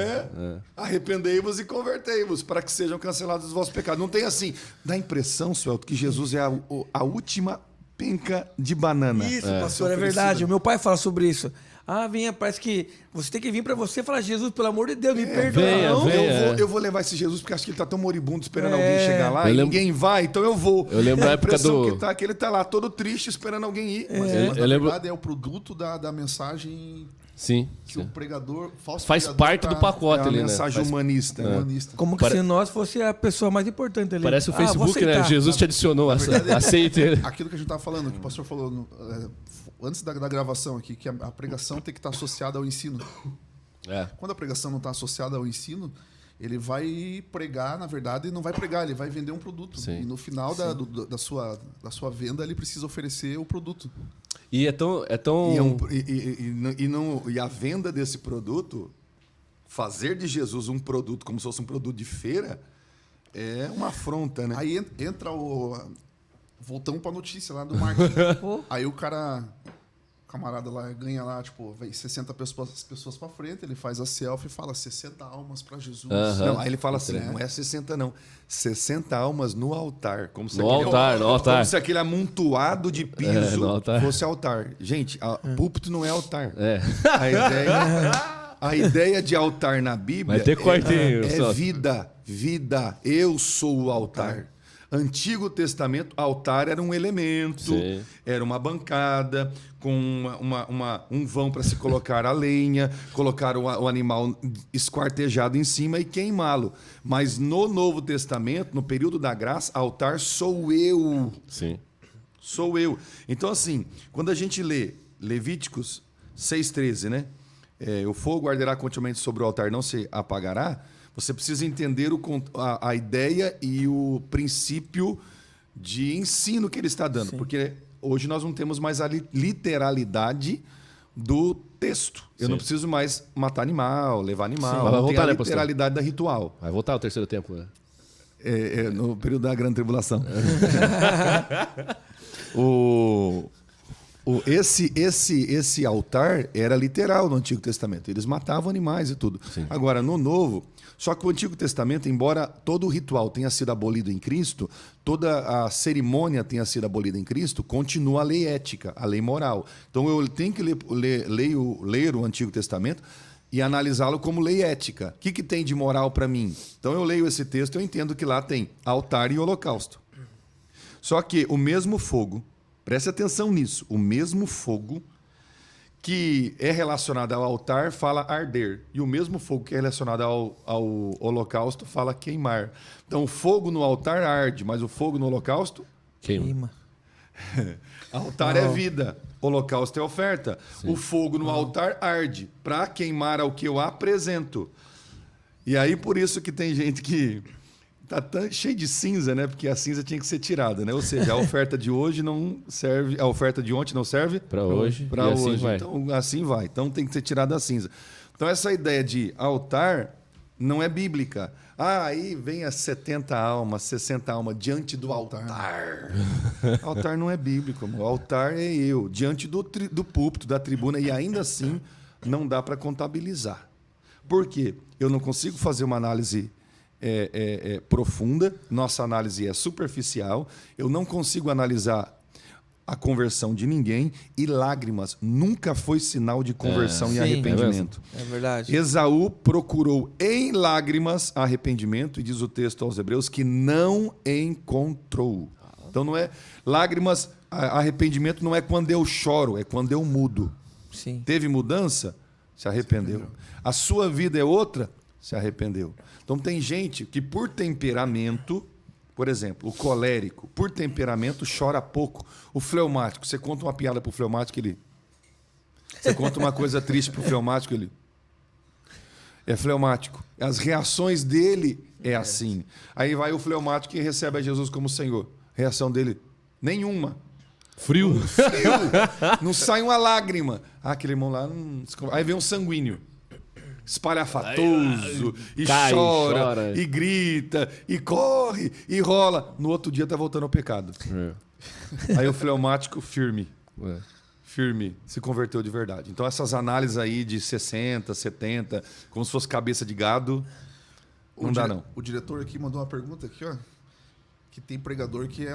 Arrependei-vos e convertei-vos para que sejam cancelados os vossos pecados. Não tem assim. Dá a impressão, Suelto, que Jesus é a última penca de banana. Isso, pastor, é verdade. O meu pai fala sobre isso. Venha, parece que você tem que vir para você e falar, Jesus, pelo amor de Deus, me perdoa. Eu vou levar esse Jesus porque acho que ele tá tão moribundo esperando alguém chegar lá ninguém vai, então eu vou. Eu lembro da época que ele tá lá todo triste esperando alguém ir. Mas na verdade é o produto da mensagem. Sim. Que o pregador faz parte do pacote ali, né? Mensagem humanista. Como que se nós fosse a pessoa mais importante ali. Parece o Facebook, né? Jesus te adicionou, aceita ele. Aquilo que a gente tava falando, que o pastor falou antes da gravação aqui, que a pregação tem que estar associada ao ensino. Quando a pregação não está associada ao ensino, ele vai pregar, na verdade, não vai pregar, ele vai vender um produto. Sim. E no final da sua venda, ele precisa oferecer o produto. E é tão... E a venda desse produto, fazer de Jesus um produto como se fosse um produto de feira, é uma afronta, né? Aí entra voltamos para a notícia lá do marketing. Aí o camarada lá ganha lá, tipo, vem 60 pessoas para frente, ele faz a selfie e fala 60 almas para Jesus. Não, aí ele fala assim, não é 60 não, 60 almas no altar. Como se no altar. Como se aquele amontoado de piso fosse altar. Gente, púlpito não é altar. A ideia de altar na Bíblia é vida. Eu sou o altar. Antigo Testamento, altar era um elemento, era uma bancada com um vão para se colocar a lenha, colocar o animal esquartejado em cima e queimá-lo. Mas no Novo Testamento, no período da graça, altar sou eu. Sim. Sou eu. Então, assim, quando a gente lê Levíticos 6,13, né? O fogo arderá continuamente sobre o altar, não se apagará. Você precisa entender a ideia e o princípio de ensino que ele está dando. Sim. Porque hoje nós não temos mais a literalidade do texto. Eu não preciso mais matar animal, levar animal. Vai voltar, tem a literalidade da ritual. Vai voltar o terceiro tempo, né? No período da grande tribulação. Esse altar era literal no Antigo Testamento. Eles matavam animais e tudo. Sim. Agora, no Novo... Só que o Antigo Testamento, embora todo o ritual tenha sido abolido em Cristo, toda a cerimônia tenha sido abolida em Cristo, continua a lei ética, a lei moral. Então eu tenho que ler o Antigo Testamento e analisá-lo como lei ética. O que tem de moral para mim? Então eu leio esse texto e eu entendo que lá tem altar e holocausto. Só que o mesmo fogo, preste atenção nisso, o mesmo fogo que é relacionado ao altar fala arder. E o mesmo fogo que é relacionado ao holocausto fala queimar. Então, o fogo no altar arde, mas o fogo no holocausto... Queima. Altar é vida, holocausto é oferta. Sim. O fogo no altar arde para queimar ao que eu apresento. E aí, por isso que tem gente que... Tá cheio de cinza, né? Porque a cinza tinha que ser tirada, né? Ou seja, a oferta de hoje não serve, a oferta de ontem não serve para hoje. Para hoje. Assim vai. Então, assim vai. Então tem que ser tirada a cinza. Então, essa ideia de altar não é bíblica. Aí vem as 70 almas, 60 almas diante do altar. Altar não é bíblico, amor. O altar é eu, diante do púlpito, da tribuna, e ainda assim não dá para contabilizar. Por quê? Eu não consigo fazer uma análise profunda, nossa análise é superficial, eu não consigo analisar a conversão de ninguém, e lágrimas nunca foi sinal de conversão e arrependimento. É verdade. Esaú procurou em lágrimas arrependimento, e diz o texto aos Hebreus que não encontrou. Então não é lágrimas, arrependimento não é quando eu choro, é quando eu mudo. Sim. Teve mudança? Se arrependeu. A sua vida é outra? Se arrependeu. Então tem gente que por temperamento, por exemplo, o colérico, por temperamento chora pouco. O fleumático, você conta uma piada pro fleumático, você conta uma coisa triste pro fleumático, ele é fleumático. As reações dele é assim. Aí vai o fleumático e recebe a Jesus como Senhor. Reação dele, nenhuma. Frio. Não sai uma lágrima. Aquele irmão lá... Aí vem um sanguíneo. espalhafatoso, e cai, chora, e grita, e corre, e rola. No outro dia tá voltando ao pecado. Aí o fleumático firme. Firme, se converteu de verdade. Então essas análises aí de 60, 70, como se fosse cabeça de gado, não dá não. O diretor aqui mandou uma pergunta aqui, ó. Que tem pregador que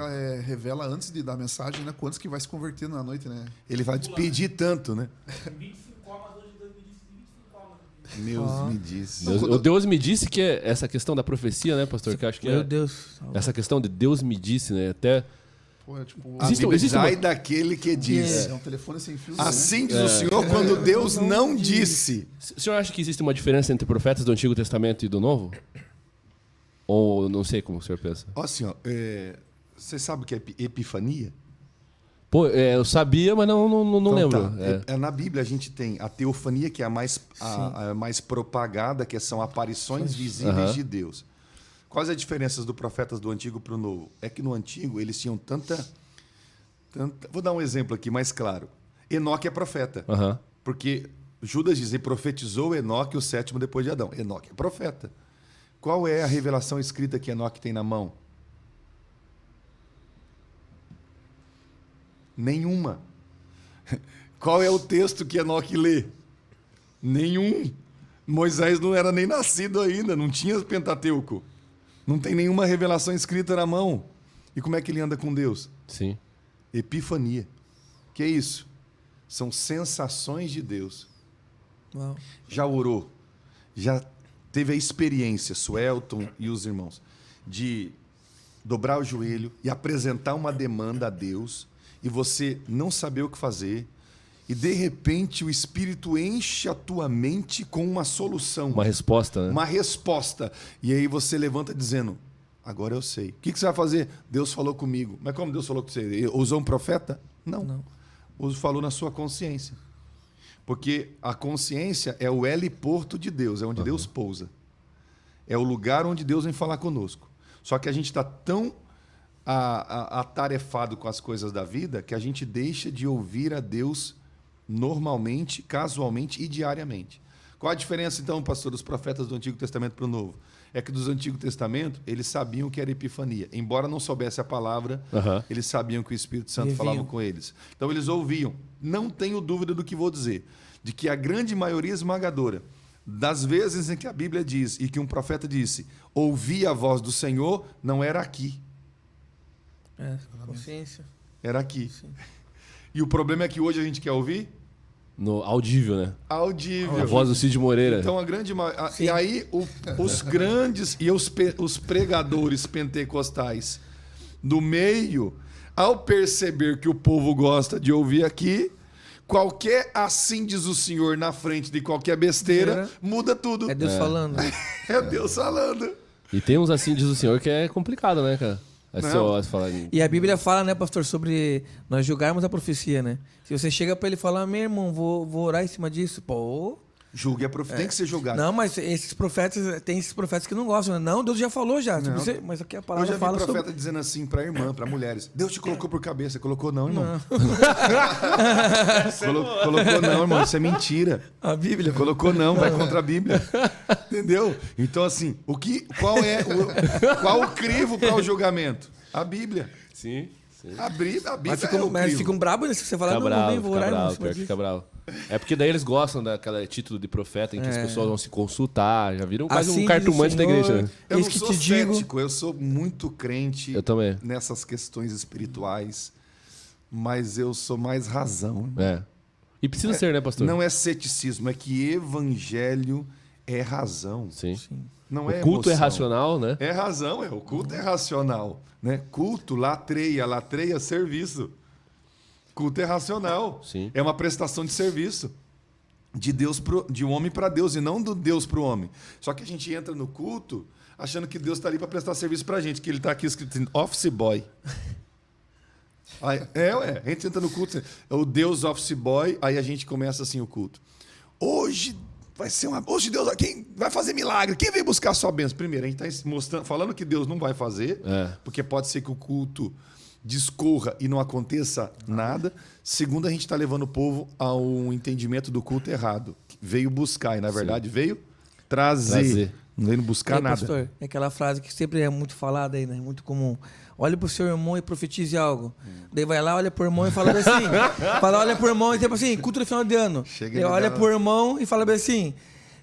revela antes de dar a mensagem, né? Quantos que vai se converter na noite, né? Ele vai te pedir tanto, né? 25 almas, hoje Deus me disse 25 almas. Deus me disse. Deus me disse que é essa questão da profecia, né, pastor? Que eu acho que Meu Deus. essa questão de Deus me disse, né? Até Pô, é tipo... A Existe- Bíblia existe sai uma- daquele que diz. É um telefone sem fio. Assim diz o Senhor quando Deus não disse. o senhor acha que existe uma diferença entre profetas do Antigo Testamento e do Novo? Ou não sei como o senhor pensa? Ó, assim, ó, você sabe o que é epifania? Pô, eu sabia, mas não Então, lembro. tá. Na Bíblia a gente tem a teofania, que é a mais propagada, que são aparições visíveis de Deus. Quais as diferenças dos profetas do Antigo para o Novo? É que no Antigo eles tinham tanta... Vou dar um exemplo aqui mais claro. Enoque é profeta. Aham. Porque Judas diz, e profetizou Enoque o sétimo depois de Adão. Enoque é profeta. Qual é a revelação escrita que Enoque tem na mão? Nenhuma. Qual é o texto que Enoque lê? Nenhum. Moisés não era nem nascido ainda, não tinha Pentateuco. Não tem nenhuma revelação escrita na mão. E como é que ele anda com Deus? Sim. Epifania. Que é isso? São sensações de Deus. Uau. Já orou? Já teve a experiência, Suelton e os irmãos, de dobrar o joelho e apresentar uma demanda a Deus e você não saber o que fazer e, de repente, o Espírito enche a tua mente com uma solução. Uma resposta, né? Uma resposta. E aí você levanta dizendo, agora eu sei. O que você vai fazer? Deus falou comigo. Mas como Deus falou com você? Ele usou um profeta? Não. Falou na sua consciência. Porque a consciência é o heliporto de Deus, é onde Deus pousa. É o lugar onde Deus vem falar conosco. Só que a gente está tão atarefado com as coisas da vida que a gente deixa de ouvir a Deus normalmente, casualmente e diariamente. Qual a diferença, então, pastor, dos profetas do Antigo Testamento para o Novo? É que dos Antigo Testamento, eles sabiam que era epifania. Embora não soubesse a palavra, eles sabiam que o Espírito Santo falava com eles. Então, eles ouviam. Não tenho dúvida do que vou dizer. De que a grande maioria esmagadora das vezes em que a Bíblia diz e que um profeta disse, ouvi a voz do Senhor, não era aqui. Consciência. Era aqui. E o problema é que hoje a gente quer ouvir? No audível, né? Audível. A voz do Cid Moreira. Então, e aí, os grandes e os pregadores pentecostais do meio, ao perceber que o povo gosta de ouvir aqui, qualquer assim diz o Senhor na frente de qualquer besteira, muda tudo. É Deus falando. É Deus falando. E tem uns assim, diz o senhor, que é complicado, né, cara? E a Bíblia fala, né, pastor, sobre nós julgarmos a profecia, né? Se você chega pra ele falar, meu irmão, vou orar em cima disso, pô... Julgue a profecia, tem que ser julgado. Não, mas tem esses profetas que não gostam, né? Não, Deus já falou já. Tipo, mas aqui a palavra eu já vi fala profeta sobre... dizendo assim pra irmã, pra mulheres, Deus te colocou por cabeça. Colocou não, irmão. Colocou não, irmão. Isso é mentira. A Bíblia. Colocou não, vai contra a Bíblia. Entendeu? Então, assim, qual o crivo para o julgamento? A Bíblia. Sim. A Bíblia Mas ficam bravos, né? Se você falar, não, vou orar, irmão. Fica bravo. É porque daí eles gostam daquele título de profeta em que as pessoas vão se consultar. Já viram quase um cartomante da igreja, né? Eu não sou cético, eu sou muito crente nessas questões espirituais, mas eu sou mais razão. E precisa ser, né, pastor? Não é ceticismo, é que evangelho é razão. Sim. Não o é culto emoção. é racional, né? É razão, o culto é racional. Né? Culto, latreia, serviço. Culto é racional. Sim. É uma prestação de serviço de um homem para Deus e não do Deus para o homem. Só que a gente entra no culto achando que Deus está ali para prestar serviço para a gente, que ele está aqui escrito assim, office boy. Aí, a gente entra no culto, é o Deus office boy, aí a gente começa assim o culto. Hoje Deus quem vai fazer milagre, quem vem buscar a sua bênção? Primeiro, a gente está falando que Deus não vai fazer, porque pode ser que o culto discorra e não aconteça nada. Segundo, a gente está levando o povo ao entendimento do culto errado. Veio buscar e, na verdade, veio trazer. Não veio buscar nada. Pastor, é aquela frase que sempre é muito falada aí, né? Muito comum. Olha pro seu irmão e profetize algo. Daí vai lá, olha pro irmão e fala assim. Olha pro irmão e tipo assim, culto no final de ano. Daí olha pro irmão e fala assim,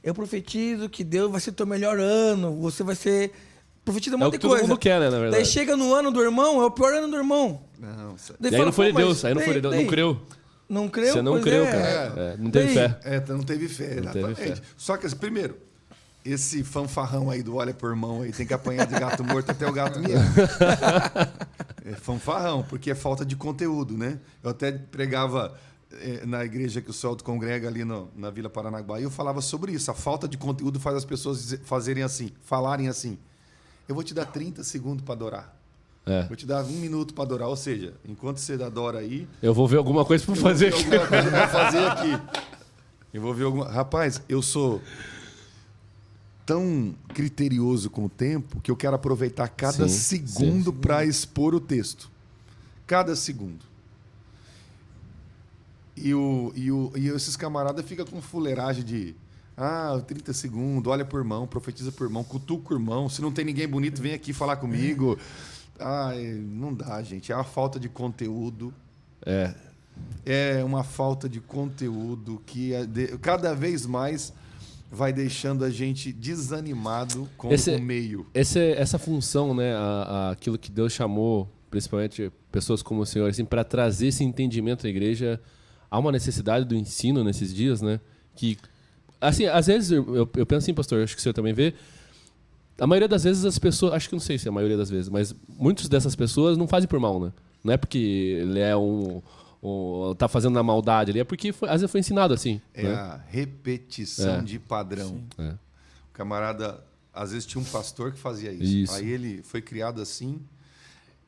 eu profetizo que Deus vai ser teu melhor ano, você vai ser... Profetiza um monte de coisa. Todo mundo quer, né, na verdade. Daí chega no ano do irmão, é o pior ano do irmão. Não, daí aí não foi de Deus, aí não foi de Deus, não creu. Não creu? Você não creu, cara. Não teve fé. Não teve fé, exatamente. Só que, primeiro, esse fanfarrão aí do olha por irmão aí tem que apanhar de gato morto até o gato miar. É fanfarrão, porque é falta de conteúdo, né? Eu até pregava na igreja que o Celto congrega ali na Vila Paranaguá e eu falava sobre isso. A falta de conteúdo faz as pessoas falarem assim. Eu vou te dar 30 segundos para adorar. Vou te dar 1 minuto para adorar. Ou seja, enquanto você adora aí... Eu vou ver alguma coisa para fazer aqui. Alguma coisa para fazer aqui. Eu vou ver alguma... Rapaz, eu sou tão criterioso com o tempo que eu quero aproveitar cada segundo para expor o texto. Cada segundo. E esses camaradas ficam com fuleiragem de... 30 segundos, olha por irmão, profetiza por irmão, cutuca o irmão. Se não tem ninguém bonito, vem aqui falar comigo. Não dá, gente. É uma falta de conteúdo. É uma falta de conteúdo que cada vez mais vai deixando a gente desanimado com o meio. Essa função, né, aquilo que Deus chamou, principalmente pessoas como o senhor, assim, para trazer esse entendimento à igreja, há uma necessidade do ensino nesses dias, né? Que assim, às vezes eu penso assim, pastor, acho que o senhor também vê. A maioria das vezes as pessoas, acho que não sei se é a maioria das vezes, mas muitas dessas pessoas não fazem por mal, né? Não é porque ele é tá fazendo na maldade ali, é porque às vezes foi ensinado assim. Né? A repetição de padrão. O camarada, às vezes tinha um pastor que fazia isso. Aí ele foi criado assim.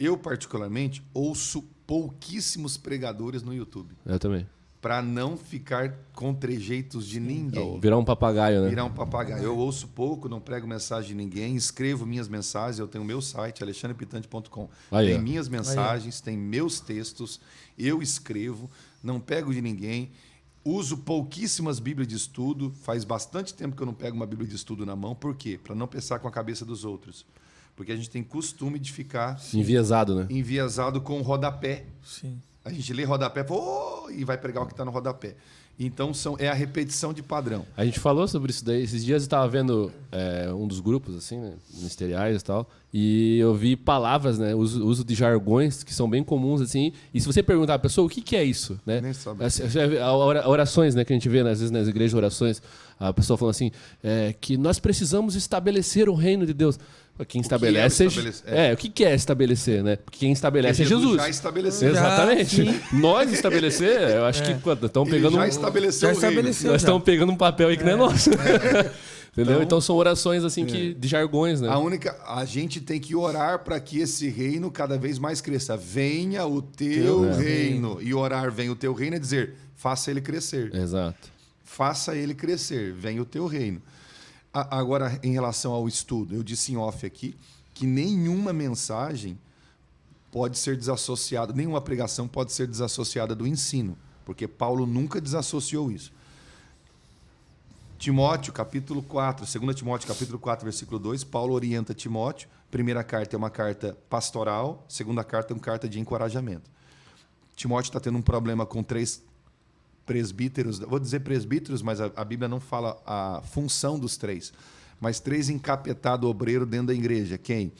Eu, particularmente, ouço pouquíssimos pregadores no YouTube. Eu também. Para não ficar com trejeitos de ninguém. Virar um papagaio, né? Virar um papagaio. Eu ouço pouco, não prego mensagem de ninguém, escrevo minhas mensagens, eu tenho o meu site, alexandrepitante.com. Tem minhas mensagens, tem meus textos, eu escrevo, não pego de ninguém, uso pouquíssimas bíblias de estudo, faz bastante tempo que eu não pego uma bíblia de estudo na mão, por quê? Para não pensar com a cabeça dos outros. Porque a gente tem costume de ficar... enviesado, né? Enviesado com o rodapé. Sim. A gente lê rodapé e vai pregar o que está no rodapé. Então, é a repetição de padrão. A gente falou sobre isso daí. Esses dias eu estava vendo um dos grupos, assim, né, ministeriais e tal, e eu vi palavras, né, uso de jargões que são bem comuns, assim. E se você perguntar à pessoa, o que é isso? Né? Nem sabe. Orações, né, que a gente vê, né, às vezes nas igrejas, orações, a pessoa falando assim, que nós precisamos estabelecer o reino de Deus. Quem estabelece... o que é estabelecer, né? Porque quem estabelece é Jesus. Já estabeleceu. Exatamente. Nós estabelecer, eu acho que estão pegando... Já estabeleceu o reino. Nós estamos pegando um papel aí que não é nosso. Entendeu? Então são orações assim de jargões, né? A gente tem que orar para que esse reino cada vez mais cresça. Venha o teu reino. E orar, venha o teu reino, é dizer, faça ele crescer. Exato. Faça ele crescer, venha o teu reino. Agora, em relação ao estudo, eu disse em off aqui que nenhuma mensagem pode ser desassociada, nenhuma pregação pode ser desassociada do ensino, porque Paulo nunca desassociou isso. Timóteo, capítulo 4, 2 Timóteo, capítulo 4, versículo 2, Paulo orienta Timóteo. Primeira carta é uma carta pastoral, segunda carta é uma carta de encorajamento. Timóteo está tendo um problema com 3 presbíteros, vou dizer presbíteros, mas a Bíblia não fala a função dos 3, mas 3 encapetados obreiros dentro da igreja. Quem?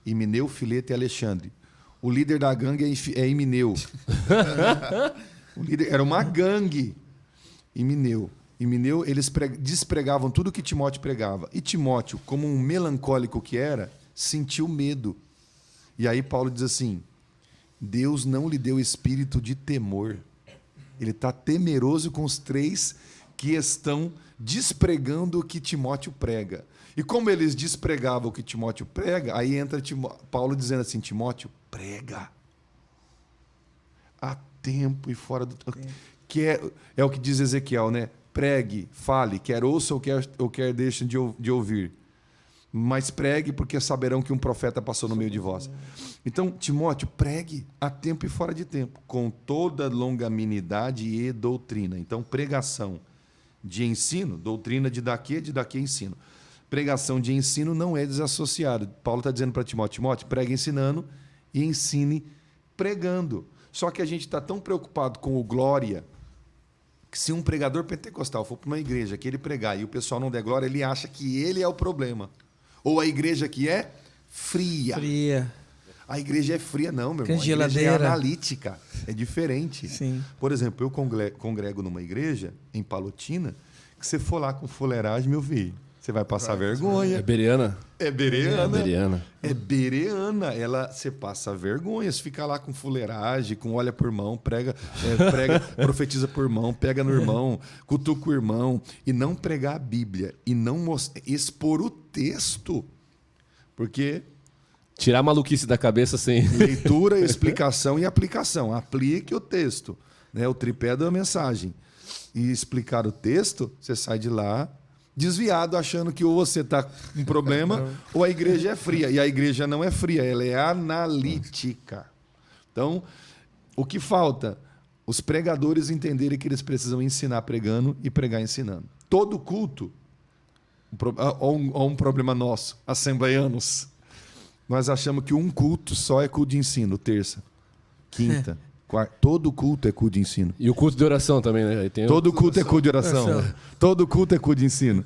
Himeneu, Fileto e Alexandre. O líder da gangue é Himeneu. Era uma gangue. Himeneu, eles despregavam tudo que Timóteo pregava. E Timóteo, como um melancólico que era, sentiu medo. E aí Paulo diz assim, Deus não lhe deu espírito de temor. Ele está temeroso com os 3 que estão despregando o que Timóteo prega. E como eles despregavam o que Timóteo prega, aí entra Paulo dizendo assim, Timóteo, prega. A tempo e fora do tempo. Que é o que diz Ezequiel, né? Pregue, fale, quer ouça ou quer deixe de ouvir. mas pregue porque saberão que um profeta passou no meio de vós. Então, Timóteo, pregue a tempo e fora de tempo, com toda longanimidade e doutrina. Então, pregação de ensino, doutrina de daqui ensino. Pregação de ensino não é desassociado. Paulo está dizendo para Timóteo, pregue ensinando e ensine pregando. Só que a gente está tão preocupado com o glória, que se um pregador pentecostal for para uma igreja que ele pregar e o pessoal não der glória, ele acha que ele é o problema. Ou a igreja que é fria. A igreja é fria, não, meu irmão. A igreja é analítica. É diferente. Sim. Por exemplo, eu congrego numa igreja, em Palotina, que você for lá com fuleiragem, meu filho, você vai passar vergonha. É bereana? É bereana. Bereana. É bereana. Você passa vergonha. Se ficar lá com fuleiragem, com olha por irmão, prega, profetiza por irmão, pega no irmão, cutuca o irmão, e não pregar a Bíblia, e não expor o texto. Porque... Tirar a maluquice da cabeça sem... Leitura, explicação e aplicação. Aplique o texto, né? O tripé da mensagem. E explicar o texto, você sai de lá desviado, achando que ou você está com problema ou a igreja é fria. E a igreja não é fria, ela é analítica. Então, o que falta? Os pregadores entenderem que eles precisam ensinar pregando e pregar ensinando. Todo culto, um problema nosso, assembleianos, nós achamos que um culto só é culto de ensino, terça, quinta, quarta. Todo culto é culto de ensino. E o culto de oração também, né? Aí tem todo culto é culto de oração. Todo culto é culto de ensino.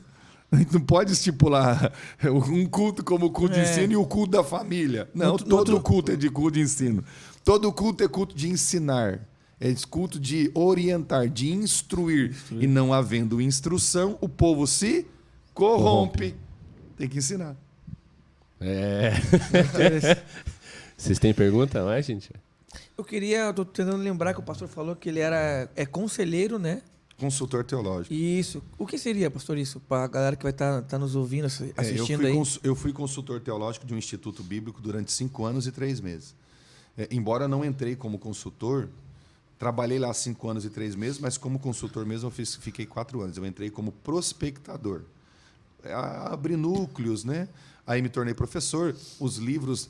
A gente não pode estipular um culto como culto de ensino e o culto da família. Não, todo culto é de culto de ensino. Todo culto é culto de ensinar. É culto de orientar, de instruir. E não havendo instrução, o povo se corrompe. Tem que ensinar. Vocês têm pergunta mais, gente? Eu tô tentando lembrar que o pastor falou que ele é conselheiro, né? Consultor teológico. Isso. O que seria, pastor, isso? Para a galera que vai estar nos ouvindo, assistindo aí. Eu fui consultor teológico de um instituto bíblico durante 5 anos e 3 meses. Embora não entrei como consultor, trabalhei lá 5 anos e 3 meses, mas como consultor mesmo eu fiquei 4 anos. Eu entrei como prospectador. Abri núcleos, né? Aí me tornei professor. Os livros,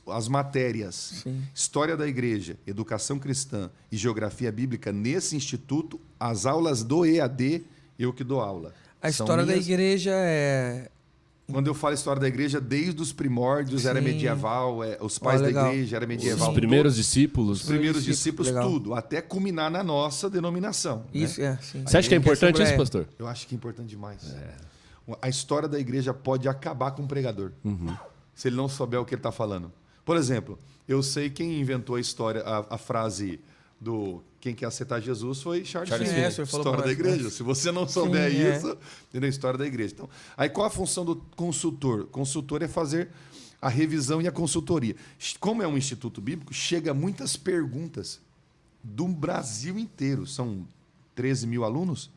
as matérias, sim, História da Igreja, Educação Cristã e Geografia Bíblica, nesse instituto, as aulas do EAD, eu que dou aula. A história da igreja é... Quando eu falo história da igreja, desde os primórdios, sim, era medieval, os pais da igreja, era medieval. Os primeiros discípulos. Os primeiros discípulos, tudo, até culminar na nossa denominação. Isso, né? Sim. Você acha que é importante isso, pastor? Eu acho que é importante demais. A história da igreja pode acabar com o pregador, se ele não souber o que ele está falando. Por exemplo, eu sei quem inventou a história, a frase do quem quer aceitar Jesus foi Charles Finney. História da igreja. Se você não souber isso, entendeu? História da igreja. Então, aí qual a função do consultor? Consultor é fazer a revisão e a consultoria. Como é um instituto bíblico, chega muitas perguntas do Brasil inteiro. São 13 mil alunos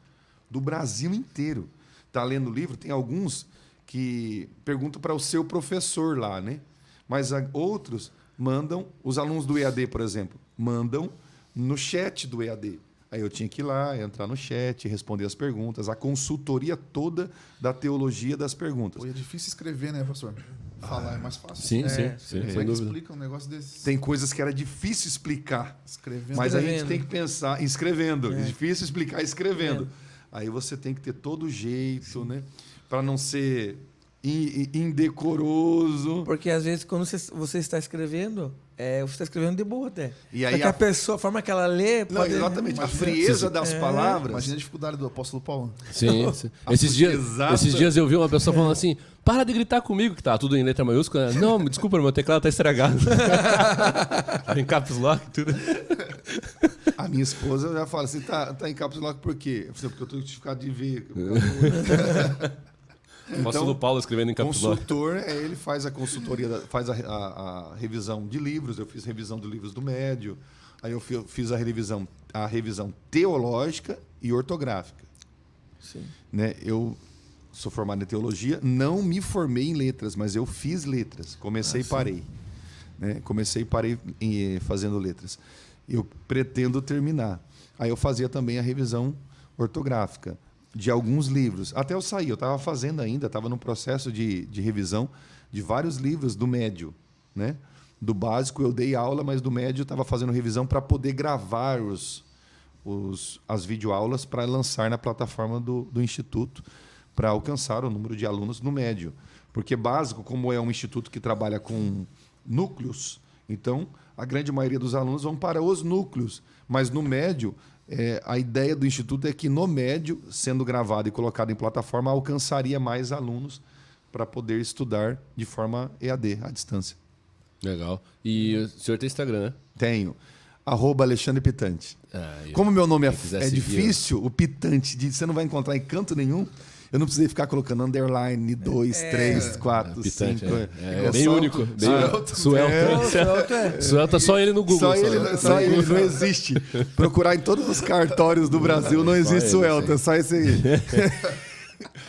do Brasil inteiro. Está lendo o livro, tem alguns que perguntam para o seu professor lá, né? Mas outros mandam, os alunos do EAD, por exemplo, mandam no chat do EAD. Aí eu tinha que ir lá, entrar no chat, responder as perguntas, a consultoria toda da teologia das perguntas. Pô, é difícil escrever, né, pastor? Falar é mais fácil. Sim, sim. Como é que explica um negócio desse? Tem coisas que era difícil explicar, escrevendo. Mas a gente tem que pensar escrevendo. É difícil explicar escrevendo. Aí você tem que ter todo jeito, né? Para não ser indecoroso. Porque às vezes quando você está escrevendo, você está escrevendo de boa até. E aí a pessoa, a forma que ela lê... Não, exatamente. A frieza das palavras... Imagina a dificuldade do apóstolo Paulo. Sim. Esses dias eu vi uma pessoa falando assim, para de gritar comigo, que tá tudo em letra maiúscula. Não, desculpa, meu teclado tá estragado. Em caps lock, tudo. A minha esposa já fala assim, tá em caps lock por quê? Porque eu tô dificultado de ver. O apóstolo Paulo escrevendo em caps lock. Consultor, ele faz a consultoria, faz a revisão de livros. Eu fiz revisão de livros do médio. Aí eu fiz a revisão teológica e ortográfica. Sim. Né? Eu sou formado em teologia, não me formei em letras, mas eu fiz letras. Comecei e parei. Né? Comecei e parei fazendo letras. Eu pretendo terminar. Aí eu fazia também a revisão ortográfica. de alguns livros. Até eu saí, eu estava fazendo ainda, estava no processo de revisão de vários livros do médio, né? Do básico eu dei aula, mas do médio eu estava fazendo revisão para poder gravar as videoaulas para lançar na plataforma do Instituto, para alcançar o número de alunos no médio. Porque básico, como é um instituto que trabalha com núcleos, então a grande maioria dos alunos vão para os núcleos. Mas no médio, a ideia do Instituto é que no médio, sendo gravado e colocado em plataforma, alcançaria mais alunos para poder estudar de forma EAD, à distância. Legal. E o senhor tem Instagram, né? Tenho. @Alexandre Pitante. Como meu nome é difícil, o Pitante, você não vai encontrar em canto nenhum, eu não precisei ficar colocando underline, 2, 3, 4, 5. É bem único. Bem Suelta. Suelta só ele no Google. Só ele, não existe. Procurar em todos os cartórios do Brasil, não existe Suelta, só esse aí.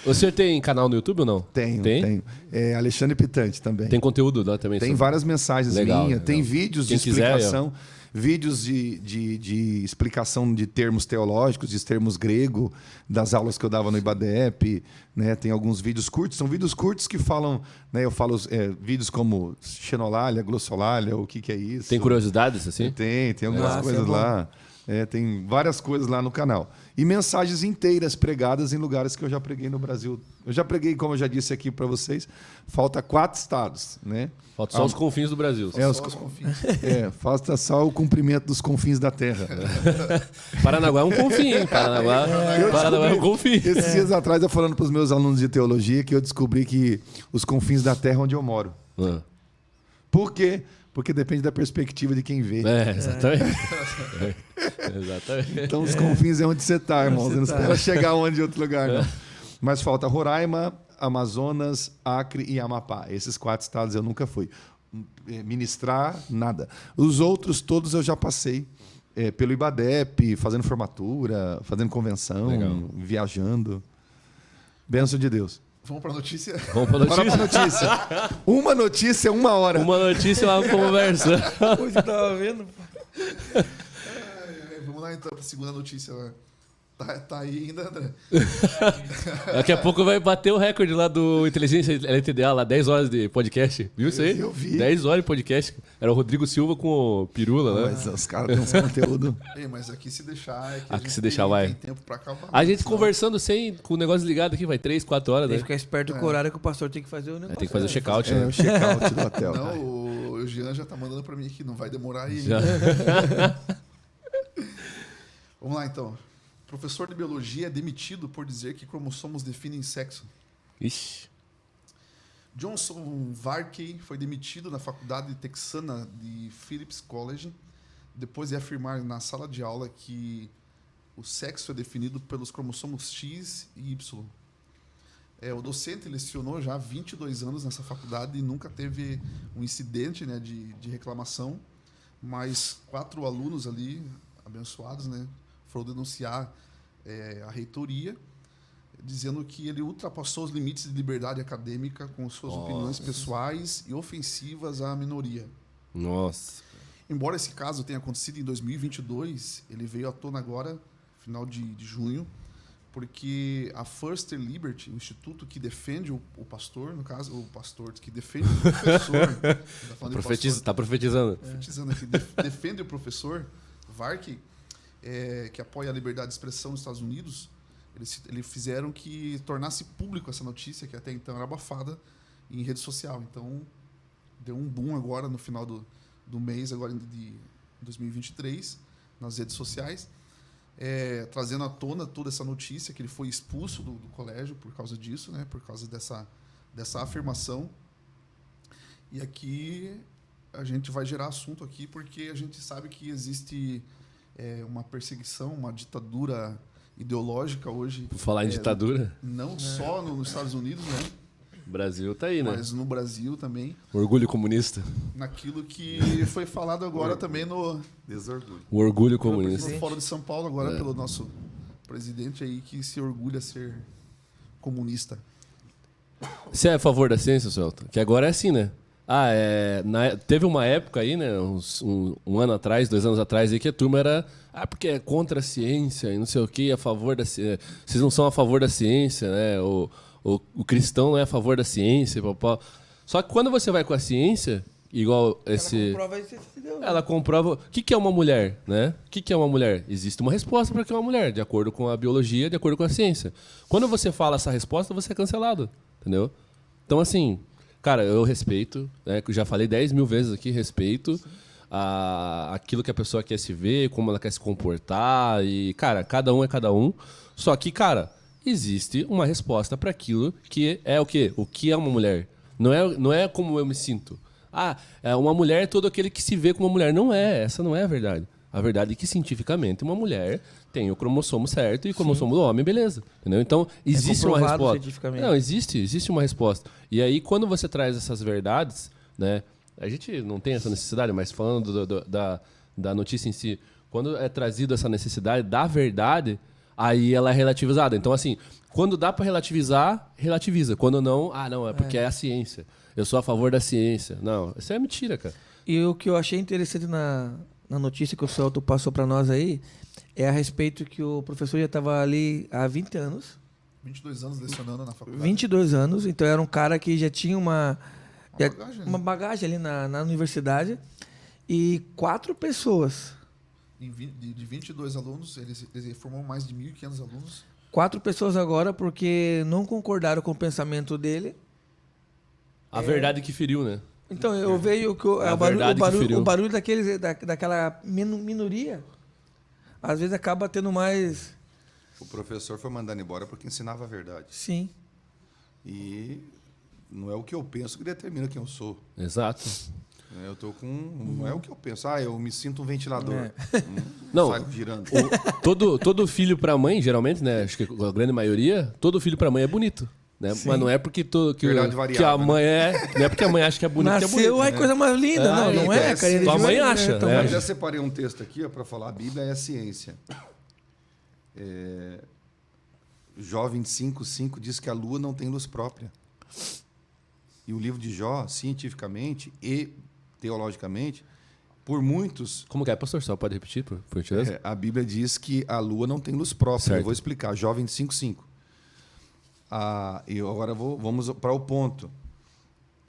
O senhor tem canal no YouTube ou não? Tenho. É Alexandre Pitante também. Tem conteúdo lá também? Tem várias mensagens minhas, tem vídeos de explicação. Quiser, vídeos de explicação de termos teológicos, de termos grego, das aulas que eu dava no IBADEP, né? Tem alguns vídeos curtos, são vídeos curtos que falam, né? Eu falo vídeos como xenolalia, glossolalia, o que é isso. Tem curiosidades assim? Tem algumas coisas lá. Tem várias coisas lá no canal. E mensagens inteiras pregadas em lugares que eu já preguei no Brasil. Eu já preguei, como eu já disse aqui para vocês, falta 4 estados, né? Falta só os confins do Brasil. Os confins. Falta só o cumprimento dos confins da terra. Paranaguá é um confim, hein? Paranaguá é um confim. Esses dias atrás, eu falando para os meus alunos de teologia que eu descobri que os confins da terra é onde eu moro. Por quê? Porque depende da perspectiva de quem vê. Exatamente. Exatamente. Então, os confins é onde você está, irmão. Você não espera chegar onde em outro lugar, não. Mas falta Roraima, Amazonas, Acre e Amapá. Esses 4 estados eu nunca fui. Ministrar, nada. Os outros todos eu já passei pelo IBADEP, fazendo formatura, fazendo convenção, viajando. Bênção de Deus. Vamos para a notícia? Vamos para a notícia. Uma notícia, 1 hora. Uma notícia, uma conversa. Você estava vendo? Vamos lá então para a segunda notícia. Tá aí ainda, André? Daqui a pouco vai bater o recorde lá do Inteligência LTDA, lá 10 horas de podcast. Viu isso aí? Eu vi. 10 horas de podcast. Era o Rodrigo Silva com o Pirula, né? Mas os caras têm uns conteúdo. Mas aqui se deixar... Aqui se deixar vai. Tem tempo para acabar. A gente conversando com o negócio ligado aqui, vai 3, 4 horas, Tem né? que ficar esperto com o horário que o pastor tem que fazer o negócio. Tem que fazer o check-out, né? O check-out do hotel. Não, o Jean já tá mandando para mim aqui, não vai demorar aí. Já. Vamos lá então. Professor de biologia é demitido por dizer que cromossomos definem sexo. Ixi. Johnson Varkey foi demitido na faculdade texana de Phillips College depois de afirmar na sala de aula que o sexo é definido pelos cromossomos X e Y. O docente lecionou já há 22 anos nessa faculdade e nunca teve um incidente, né, de reclamação, mas 4 alunos ali, abençoados, né, foram denunciar a reitoria, dizendo que ele ultrapassou os limites de liberdade acadêmica com suas opiniões pessoais e ofensivas à minoria. Nossa. Embora esse caso tenha acontecido em 2022, ele veio à tona agora, final de junho, porque a First Liberty, o instituto que defende o pastor, no caso, o pastor que defende o professor... Tá profetizando. Profetizando aqui. Defende o professor Varkey, que apoia a liberdade de expressão nos Estados Unidos. Eles fizeram que tornasse público essa notícia, que até então era abafada, em rede social. Então, deu um boom agora, no final do mês, agora de 2023, nas redes sociais, trazendo à tona toda essa notícia, que ele foi expulso do colégio por causa disso, né, por causa dessa afirmação. E aqui a gente vai gerar assunto aqui, porque a gente sabe que existe uma perseguição, uma ditadura ideológica hoje. Por falar em ditadura? Não só nos Estados Unidos, né? O Brasil tá aí, né? Mas no Brasil também. Orgulho comunista. Naquilo que foi falado agora também no... Desorgulho. O orgulho comunista. No Fórum de São Paulo agora, pelo nosso presidente aí, que se orgulha ser comunista. Você é a favor da ciência, Celta? Que agora é assim, né? Teve uma época aí, né? Um ano atrás, 2 anos atrás, aí, que a turma era. Porque é contra a ciência e não sei o quê, a favor da ciência. Vocês não são a favor da ciência, né? O cristão não é a favor da ciência. Papá. Só que quando você vai com a ciência, igual esse. Ela comprova isso, entendeu? Ela comprova. O que é uma mulher, né? O que é uma mulher? Existe uma resposta para o que é uma mulher, de acordo com a biologia, de acordo com a ciência. Quando você fala essa resposta, você é cancelado, entendeu? Então, assim. Cara, eu respeito, né? Que eu já falei 10 mil vezes aqui, respeito aquilo que a pessoa quer se ver, como ela quer se comportar. E, cara, cada um é cada um. Só que, cara, existe uma resposta para aquilo que é o quê? O que é uma mulher? Não é como eu me sinto. Uma mulher é todo aquele que se vê como uma mulher. Não é, essa não é a verdade. A verdade é que, cientificamente, uma mulher tem o cromossomo certo e o cromossomo do homem, beleza. Entendeu? Então, existe uma resposta. Não, existe uma resposta. E aí, quando você traz essas verdades, né? A gente não tem essa necessidade, mas falando da notícia em si, quando é trazido essa necessidade da verdade, aí ela é relativizada. Então, assim, quando dá para relativizar, relativiza. Quando não, não, é porque é a ciência. Eu sou a favor da ciência. Não, isso é mentira, cara. E o que eu achei interessante na notícia que o Celto passou para nós aí é a respeito que o professor já estava ali há 20 anos. 22 anos lecionando na faculdade. 22 anos, então era um cara que já tinha uma bagagem ali na universidade. E 4 pessoas. De 22 alunos, ele formou mais de 1.500 alunos. 4 pessoas agora porque não concordaram com o pensamento dele. A verdade que feriu, né? Então, eu vejo que o barulho daquela minoria, às vezes acaba tendo mais... O professor foi mandado embora porque ensinava a verdade. Sim. E não é o que eu penso que determina quem eu sou. Exato. Eu tô com... Não é o que eu penso. Eu me sinto um ventilador. Não, saio girando. Todo filho para mãe, geralmente, né? Acho que a grande maioria, todo filho para mãe é bonito. Né? Mas não é porque que a mãe não é porque a mãe acha que é bonito. Nasceu é coisa mais linda. Não é, carinha de tua mãe acha. Eu já separei um texto aqui para falar. A Bíblia é a ciência. Jó 25:5 diz que a lua não tem luz própria. E o livro de Jó, cientificamente e teologicamente, por muitos... Como que é, pastor? Só pode repetir, por gentileza? A Bíblia diz que a lua não tem luz própria. Certo. Eu vou explicar. Jó 25:5. E agora vamos para o ponto.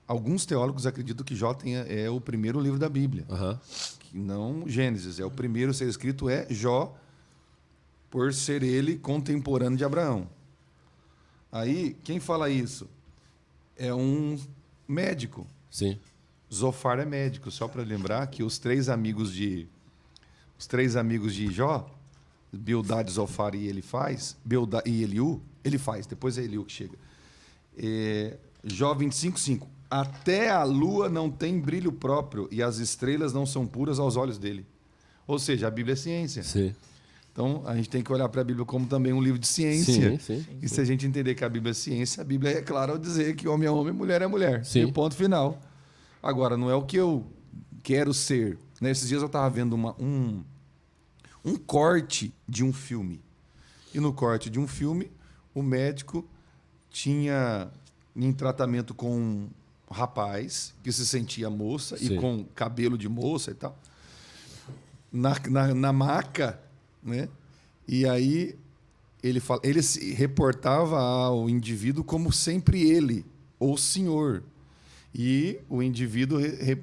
Alguns teólogos acreditam que Jó é o primeiro livro da Bíblia. Uhum. Que não Gênesis. É o primeiro a ser escrito é Jó, por ser ele contemporâneo de Abraão. Aí, quem fala isso? É um médico. Sim. Zofar é médico. Só para lembrar que os três amigos de Jó, Bildad, Zofar e Eliú, ele faz, depois é Eliú que chega. Jó 25:5. Até a lua não tem brilho próprio e as estrelas não são puras aos olhos dele. Ou seja, a Bíblia é ciência. Sim. Então, a gente tem que olhar para a Bíblia como também um livro de ciência. Sim. E se a gente entender que a Bíblia é ciência, a Bíblia é clara ao dizer que homem é homem, mulher é mulher. Sim. E ponto final. Agora, não é o que eu quero ser. Nesses dias eu estava vendo um corte de um filme. E no corte de um filme, o médico tinha em tratamento com um rapaz que se sentia moça e com cabelo de moça e tal. Na maca, né? E aí ele se reportava ao indivíduo como sempre ele, ou senhor. E o indivíduo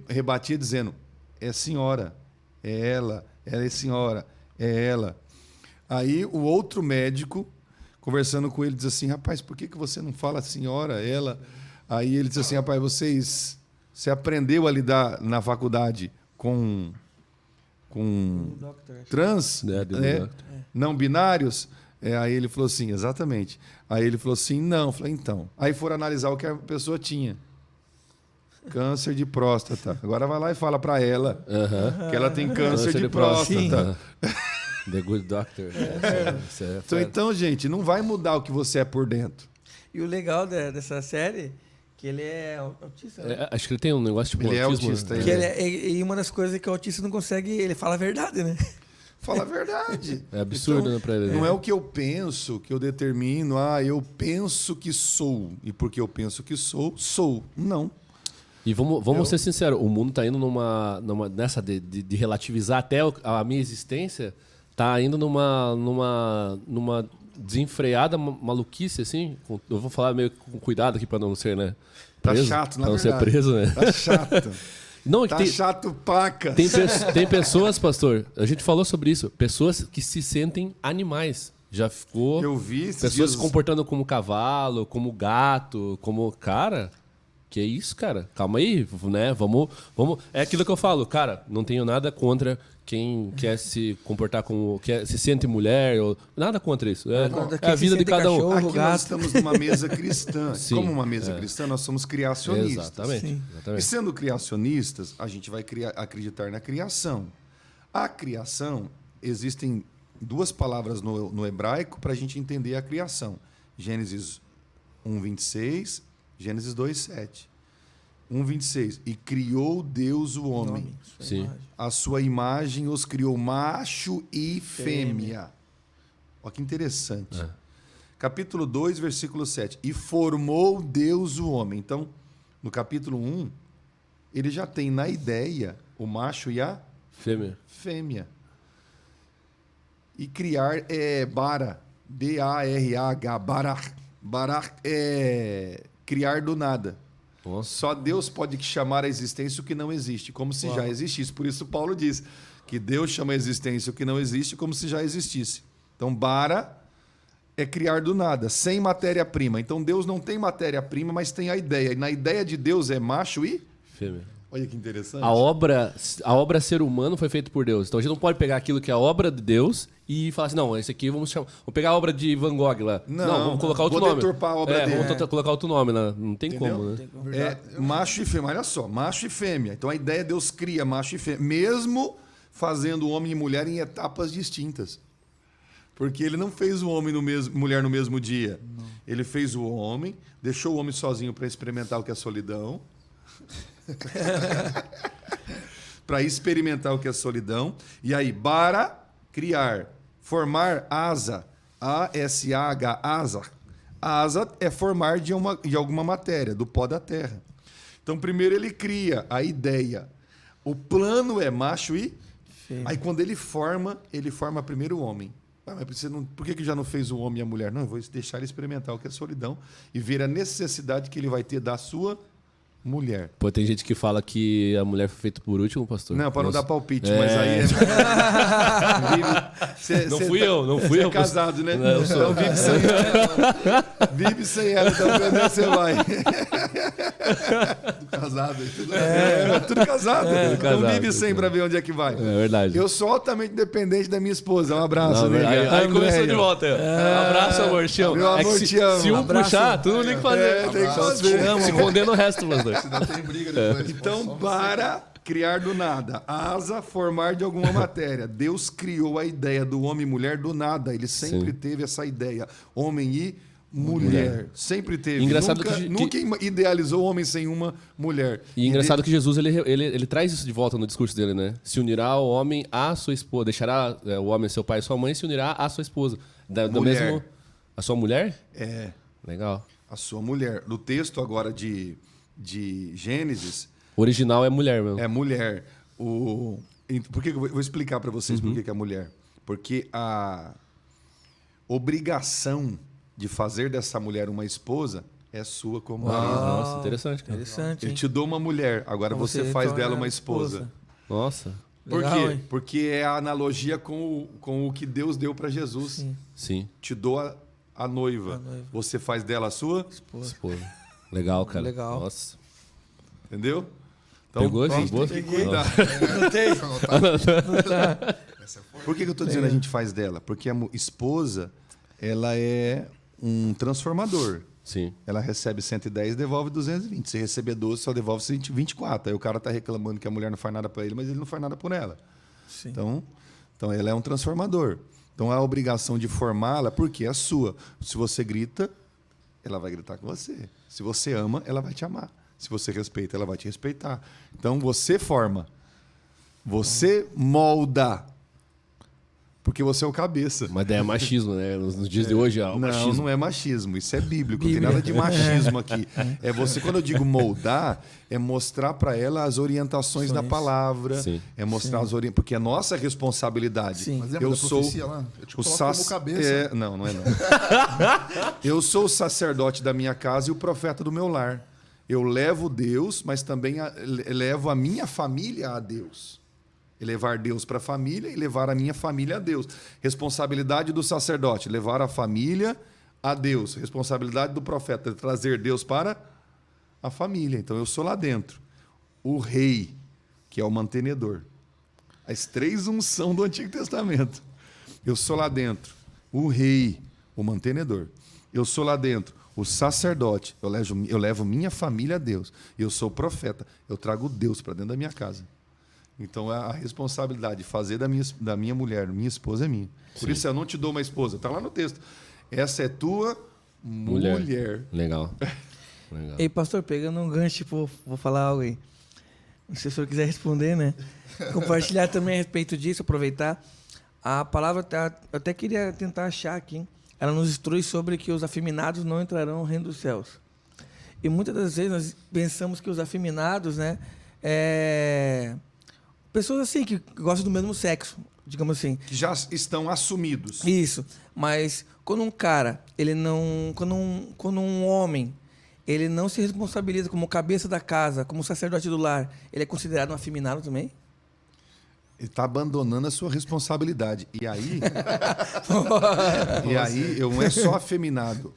rebatia dizendo: é senhora, é ela, ela é senhora, é ela. Aí o outro médico, conversando com ele, diz assim: rapaz, por que você não fala senhora, ela? Aí ele diz assim: rapaz, você aprendeu a lidar na faculdade com trans, não binários? Aí ele falou assim: exatamente. Aí ele falou assim: não. Eu falei: então. Aí foram analisar o que a pessoa tinha. Câncer de próstata. Agora vai lá e fala para ela que ela tem câncer de próstata. The Good Doctor. Então, gente, não vai mudar o que você é por dentro. E o legal dessa série, que ele é autista. Né? Acho que ele tem um negócio tipo ele autismo. É autista. E uma das coisas que o autista não consegue, ele fala a verdade, né? Fala a verdade. É absurdo, então, né, pra ele. Não é o que eu penso, que eu determino. Eu penso que sou. E porque eu penso que sou. Não. E vamos ser sinceros, o mundo tá indo nessa de relativizar até a minha existência, tá indo numa desenfreada maluquice, assim. Eu vou falar meio com cuidado aqui pra não ser, né? Preso, tá chato, na pra não verdade. ser preso, né? Tá chato. Não, Tá chato, pacas. tem pessoas, pastor, a gente falou sobre isso, pessoas que se sentem animais. Já ficou. Eu vi esses pessoas dias... se comportando como cavalo, como gato, como. Cara, que isso, cara? Calma aí, né? Vamos. É aquilo que eu falo, cara, não tenho nada contra quem quer se comportar como. Se sente mulher, ou, nada contra isso. É a vida de cada um. cachorro, Aqui nós gato. estamos numa mesa cristã. Sim, Como uma mesa cristã, nós somos criacionistas. Exatamente. Sim. E exatamente. sendo criacionistas, a gente vai acreditar na criação. A criação, existem duas palavras no hebraico para a gente entender a criação. Gênesis 1:26, Gênesis 2:7. 1:26. E criou Deus o homem. Sim. A sua imagem os criou macho e fêmea. Olha que interessante. Capítulo 2, versículo 7. E formou Deus o homem. Então, no capítulo 1, ele já tem na ideia o macho e a Fêmea. fêmea. E criar é bara. B-A-R-A-H. Barach. Barach é criar do nada. Nossa. Só Deus pode chamar a existência o que não existe, como se já existisse. Por isso Paulo diz que Deus chama a existência o que não existe como se já existisse. Então, bara é criar do nada, sem matéria-prima. Então, Deus não tem matéria-prima, mas tem a ideia. E na ideia de Deus é macho e... Fêmea. Olha que interessante. A obra ser humano foi feita por Deus. Então a gente não pode pegar aquilo que é a obra de Deus e falar assim, não, esse aqui vamos pegar a obra de Van Gogh lá. Não, vamos colocar outro vou nome. deturpar a obra dele. Vamos colocar outro nome lá. Não tem Entendeu? como, né? É macho e fêmea. Olha só, macho e fêmea. Então a ideia é Deus cria macho e fêmea, mesmo fazendo homem e mulher em etapas distintas. Porque ele não fez o homem mulher no mesmo dia. Não. Ele fez o homem, deixou o homem sozinho para experimentar o que é solidão. Para experimentar o que é solidão. E aí, bara, criar, formar asa, A-S-A-H, asa. Asa é formar de alguma matéria, do pó da terra. Então, primeiro ele cria a ideia. O plano é macho e... Fêmea. Aí, quando ele forma primeiro o homem. Ah, mas por que já não fez o homem e a mulher? Não, eu vou deixar ele experimentar o que é solidão e ver a necessidade que ele vai ter da sua mulher. Pô, tem gente que fala que a mulher foi feita por último, pastor. Não, para não dar palpite, É. mas aí Não fui eu. Você é pastor. casado, né? Não, eu sou. Então vive sem ela. Vive sem ela, então pra onde você vai? Do casado aí. Tudo Tudo casado. Então casado, vive sem tudo. pra ver onde é que vai. É verdade. Eu sou altamente dependente da minha esposa. Um abraço, Não, né? aí começou Andréia. de volta. Um abraço, amor. Te amo. Meu amor, que te amo. Se um Abraço. puxar, tu não tem que fazer. É, tem que fazer. Se condena o resto, pastor. Senão tem briga depois. Então, para criar do nada, asa, formar de alguma matéria. Deus criou a ideia do homem e mulher do nada. Ele sempre Sim. teve essa ideia. Homem e mulher. Sempre teve. Engraçado nunca idealizou homem sem uma mulher. E engraçado que Jesus ele traz isso de volta no discurso dele, né? Se unirá o homem à sua esposa. Deixará o homem seu pai e sua mãe e se unirá à sua esposa. Do Mulher. mesmo. A sua mulher? É, Legal. a sua mulher. No texto agora de Gênesis, O original é mulher mesmo. é mulher. Por que eu vou explicar para vocês por que é mulher? Porque a obrigação de fazer dessa mulher uma esposa é sua como marido. Nossa, interessante, cara. Interessante, Eu hein? te dou uma mulher, agora Então você faz torna dela uma esposa. Nossa. Por Legal, quê? hein? Porque é a analogia com o que Deus deu para Jesus. Sim. Sim. Te dou a noiva. A noiva. Você faz dela a sua, Esposa. Legal, cara. Legal. Nossa. entendeu? Então, Pegou esse tem esboço? que cuidar. Por que eu estou dizendo a gente faz dela? Porque a esposa, ela é um transformador. Sim. Ela recebe 110 e devolve 220. Se receber 12, só devolve 124. Aí o cara está reclamando que a mulher não faz nada para ele, mas ele não faz nada por ela. Sim. Então ela é um transformador. Então a obrigação de formá-la, porque é sua. Se você grita, ela vai gritar com você. Se você ama, ela vai te amar. Se você respeita, ela vai te respeitar. Então você forma. Você molda. Porque você é o cabeça. Mas daí é machismo, né? Nos dias de hoje, o machismo. Não é machismo, isso é bíblico. Não tem nada de machismo aqui. É você, quando eu digo moldar, é mostrar para ela as orientações da palavra. Sim. É mostrar as orientações. Porque é nossa responsabilidade. Sim. Mas lembra Eu da sou profecia lá? Eu te o coloco como cabeça. Não, não é não. Eu sou o sacerdote da minha casa e o profeta do meu lar. Eu levo Deus, mas também levo a minha família a Deus. Levar Deus para a família e levar a minha família a Deus. Responsabilidade do sacerdote, levar a família a Deus. Responsabilidade do profeta, trazer Deus para a família. Então eu sou lá dentro. O rei, que é o mantenedor. As 3 unções do Antigo Testamento. Eu sou lá dentro. O rei, o mantenedor. Eu sou lá dentro. O sacerdote. Eu levo minha família a Deus. Eu sou o profeta. Eu trago Deus para dentro da minha casa. Então, a responsabilidade de fazer da minha mulher, minha esposa, é minha. Por isso, eu não te dou uma esposa. Está lá no texto. Essa é tua mulher. Legal. Ei, pastor, pegando um gancho, tipo, vou falar algo aí. Se o senhor quiser responder, né? Compartilhar também a respeito disso, aproveitar. A palavra, eu até queria tentar achar aqui, hein? Ela nos instrui sobre que os afeminados não entrarão no reino dos céus. E muitas das vezes nós pensamos que os afeminados, né? Pessoas assim, que gostam do mesmo sexo, digamos assim. Que já estão assumidos. Isso. Mas quando um cara, ele não... Quando um homem, ele não se responsabiliza como cabeça da casa, como sacerdote do lar, ele é considerado um afeminado também? Ele está abandonando a sua responsabilidade. E aí... não é só afeminado.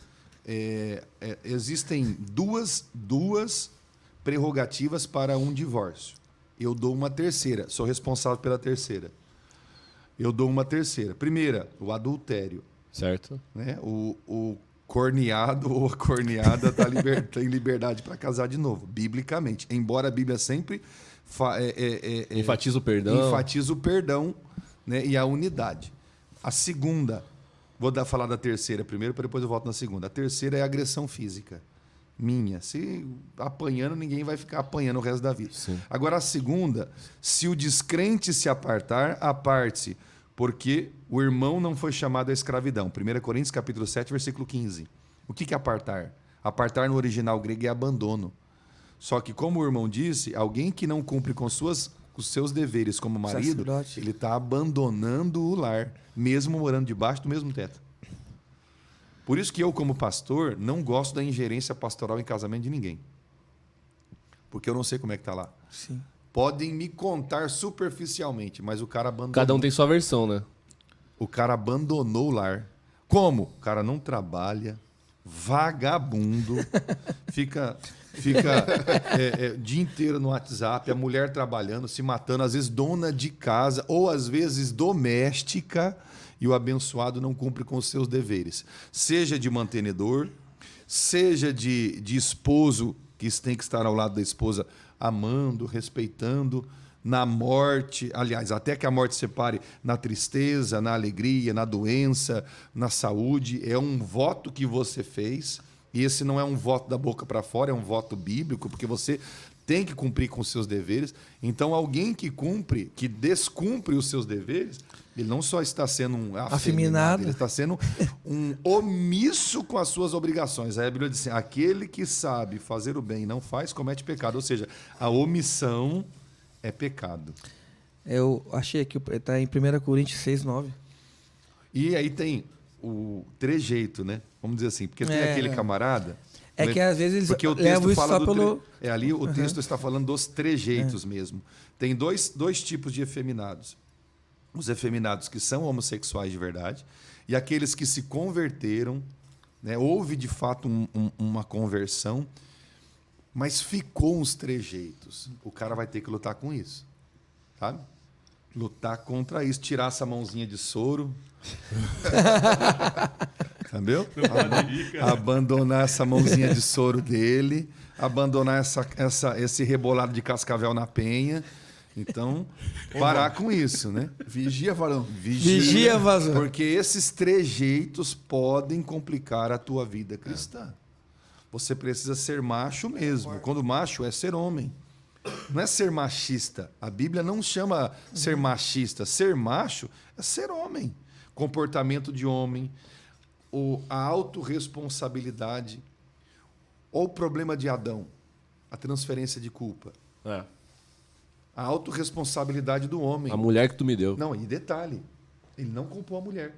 Existem duas prerrogativas para um divórcio. Eu dou uma terceira, sou responsável pela terceira. Eu dou uma terceira. Primeira, o adultério. Certo. Né? O corneado ou a corneada tem liberdade para casar de novo, biblicamente. Embora a Bíblia sempre enfatiza o perdão. Enfatiza o perdão, né? E a unidade. A segunda, falar da terceira primeiro, para depois eu volto na segunda. A terceira é a agressão física. Minha. Se apanhando, ninguém vai ficar apanhando o resto da vida. Sim. Agora, a segunda, se o descrente se apartar, aparte-se, porque o irmão não foi chamado à escravidão. 1 Coríntios capítulo 7, versículo 15. O que é apartar? Apartar no original grego é abandono. Só que, como o irmão disse, alguém que não cumpre com os seus deveres como marido, Sacerdote. ele está abandonando o lar, mesmo morando debaixo do mesmo teto. Por isso que eu, como pastor, não gosto da ingerência pastoral em casamento de ninguém. Porque eu não sei como é que está lá. Sim. Podem me contar superficialmente, mas o cara abandonou. Cada um tem sua versão, né? O cara abandonou o lar. Como? O cara não trabalha, vagabundo, fica o dia inteiro no WhatsApp, a mulher trabalhando, se matando, às vezes dona de casa, ou às vezes doméstica, e o abençoado não cumpre com os seus deveres. Seja de mantenedor, seja de esposo, que tem que estar ao lado da esposa, amando, respeitando, na morte, aliás, até que a morte separe, na tristeza, na alegria, na doença, na saúde. É um voto que você fez, e esse não é um voto da boca para fora, é um voto bíblico, porque você tem que cumprir com os seus deveres. Então, alguém que descumpre os seus deveres, ele não só está sendo um afeminado, ele está sendo um omisso com as suas obrigações. Aí a Bíblia diz assim, aquele que sabe fazer o bem e não faz, comete pecado. Ou seja, a omissão é pecado. Eu achei aqui, está em 1 Coríntios 6, 9. E aí tem o trejeito, né? Vamos dizer assim, porque tem aquele camarada... É que às vezes porque o levam texto isso fala só pelo... ali o texto está falando dos trejeitos mesmo. Tem dois tipos de efeminados. Os efeminados que são homossexuais de verdade e aqueles que se converteram, né? Houve de fato uma conversão, mas ficou uns trejeitos. O cara vai ter que lutar com isso, sabe? Lutar contra isso, tirar essa mãozinha de soro. Entendeu? Abandonar essa mãozinha de soro dele, abandonar esse rebolado de cascavel na penha. Então, parar com isso, né? Vigia, varão. Vigia, vazão. Porque esses trejeitos podem complicar a tua vida cristã. Você precisa ser macho mesmo. Quando macho é ser homem. Não é ser machista. A Bíblia não chama ser machista. Ser macho é ser homem. Comportamento de homem, a autorresponsabilidade. Ou o problema de Adão, a transferência de culpa. É. A autorresponsabilidade do homem. A mulher que tu me deu. Não, e detalhe, ele não culpou a mulher.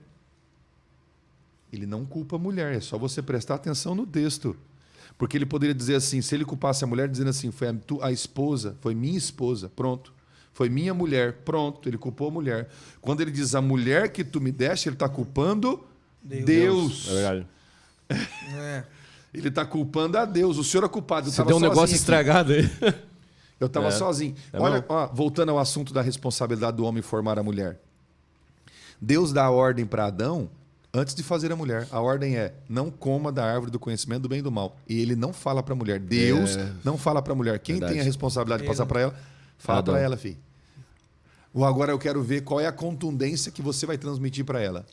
Ele não culpa a mulher, é só você prestar atenção no texto. Porque ele poderia dizer assim, se ele culpasse a mulher, dizendo assim, foi a esposa, foi minha esposa, pronto. Foi minha mulher, pronto. Ele culpou a mulher. Quando ele diz a mulher que tu me deste, ele está culpando Deus. É verdade. É. Ele está culpando a Deus. O senhor é culpado. Você deu um negócio estragado aí. Eu estava sozinho. Olha, voltando ao assunto da responsabilidade do homem formar a mulher. Deus dá a ordem para Adão antes de fazer a mulher. A ordem é, não coma da árvore do conhecimento do bem e do mal. E ele não fala para a mulher. Deus não fala para a mulher. Quem tem a responsabilidade de passar para ela, fala para ela, filho. Ou agora eu quero ver qual é a contundência que você vai transmitir para ela.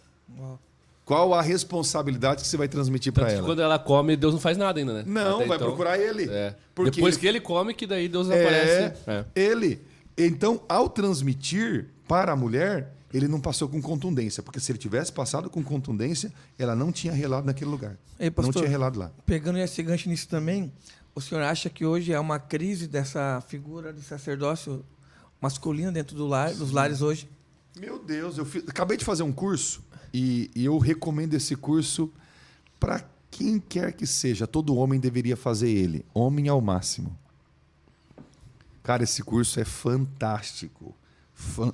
Qual a responsabilidade que você vai transmitir para ela. Quando ela come, Deus não faz nada ainda, né? Não, até vai então, procurar ele. Porque depois que ele come, que daí Deus aparece. Ele. Então, ao transmitir para a mulher, ele não passou com contundência. Porque se ele tivesse passado com contundência, ela não tinha relado naquele lugar. Ei, pastor, não tinha relado lá. Pegando esse gancho nisso também, o senhor acha que hoje é uma crise dessa figura de sacerdócio masculino dentro dos lares hoje? Meu Deus, acabei de fazer um curso e eu recomendo esse curso para quem quer que seja. Todo homem deveria fazer ele. Homem ao máximo. Cara, esse curso é fantástico.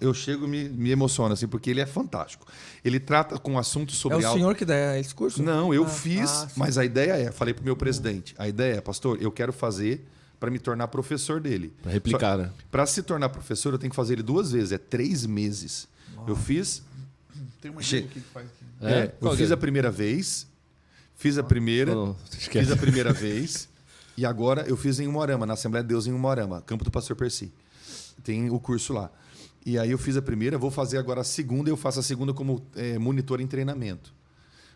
Eu chego e me emociono, assim, porque ele é fantástico. Ele trata com assuntos sobre... É o senhor que dá esse curso? Não, eu fiz, mas a ideia falei para o meu presidente, a ideia é, pastor, eu quero fazer para me tornar professor dele. Para replicar, né? Para se tornar professor, eu tenho que fazer ele 2 vezes, é 3 meses. Eu fiz... Tem uma ideia que faz aqui. Eu fiz a primeira vez, fiz a primeira vez, e agora eu fiz em Umuarama, na Assembleia de Deus em Umuarama, Campo do Pastor Percy. Tem o curso lá. E aí eu fiz a primeira, vou fazer agora a segunda, eu faço a segunda como monitor em treinamento.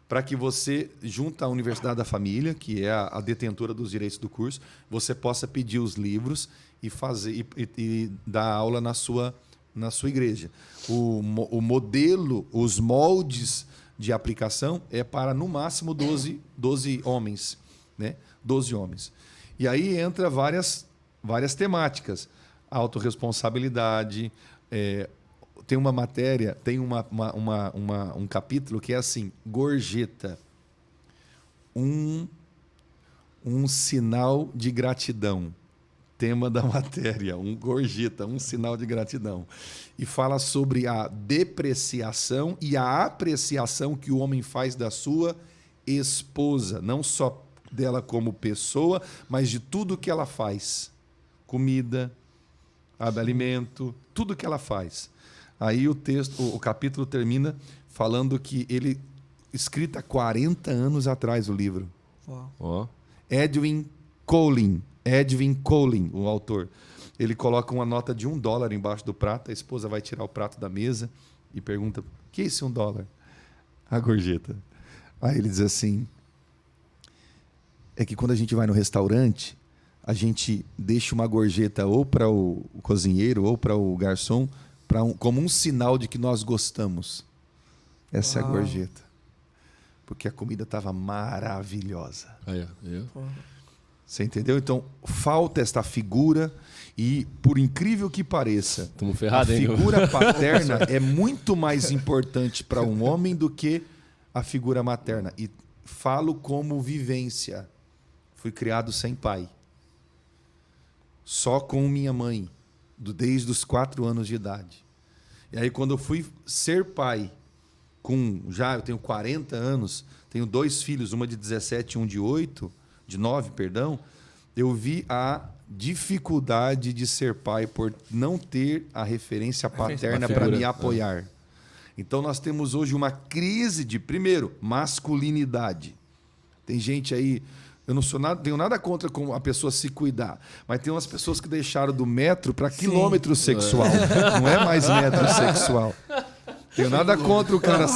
Para que você, junto à Universidade da Família, que é a detentora dos direitos do curso, você possa pedir os livros e fazer e dar aula na sua igreja. O modelo, os moldes de aplicação é para, no máximo, 12 homens. Né? 12 homens. E aí entra várias temáticas. Autorresponsabilidade. Tem uma matéria, tem um capítulo que é assim, gorjeta. Um sinal de gratidão. Tema da matéria, gorjeta, um sinal de gratidão. E fala sobre a depreciação e a apreciação que o homem faz da sua esposa. Não só dela como pessoa, mas de tudo que ela faz. Comida, alimento, tudo que ela faz. Aí o capítulo termina falando que ele... Escrito há 40 anos atrás o livro. Edwin Collin, o autor, ele coloca uma nota de $1 embaixo do prato, a esposa vai tirar o prato da mesa e pergunta, o que é esse $1? A gorjeta. Aí ele diz assim, é que quando a gente vai no restaurante, a gente deixa uma gorjeta ou para o cozinheiro ou para o garçom, como um sinal de que nós gostamos. Essa é a gorjeta. Porque a comida estava maravilhosa. Você entendeu? Então, falta esta figura e, por incrível que pareça, a figura paterna é muito mais importante para um homem do que a figura materna. E falo como vivência. Fui criado sem pai. Só com minha mãe, desde os 4 anos de idade. E aí, quando eu fui ser pai, eu tenho 40 anos, tenho 2 filhos, uma de 17 e um de 9, eu vi a dificuldade de ser pai por não ter a referência paterna para me apoiar. Então, nós temos hoje uma crise de, primeiro, masculinidade. Tem gente aí... Eu não tenho nada contra como a pessoa se cuidar, mas tem umas pessoas que deixaram do metro para quilômetro sexual. Não é mais metro sexual. Tenho nada contra o cara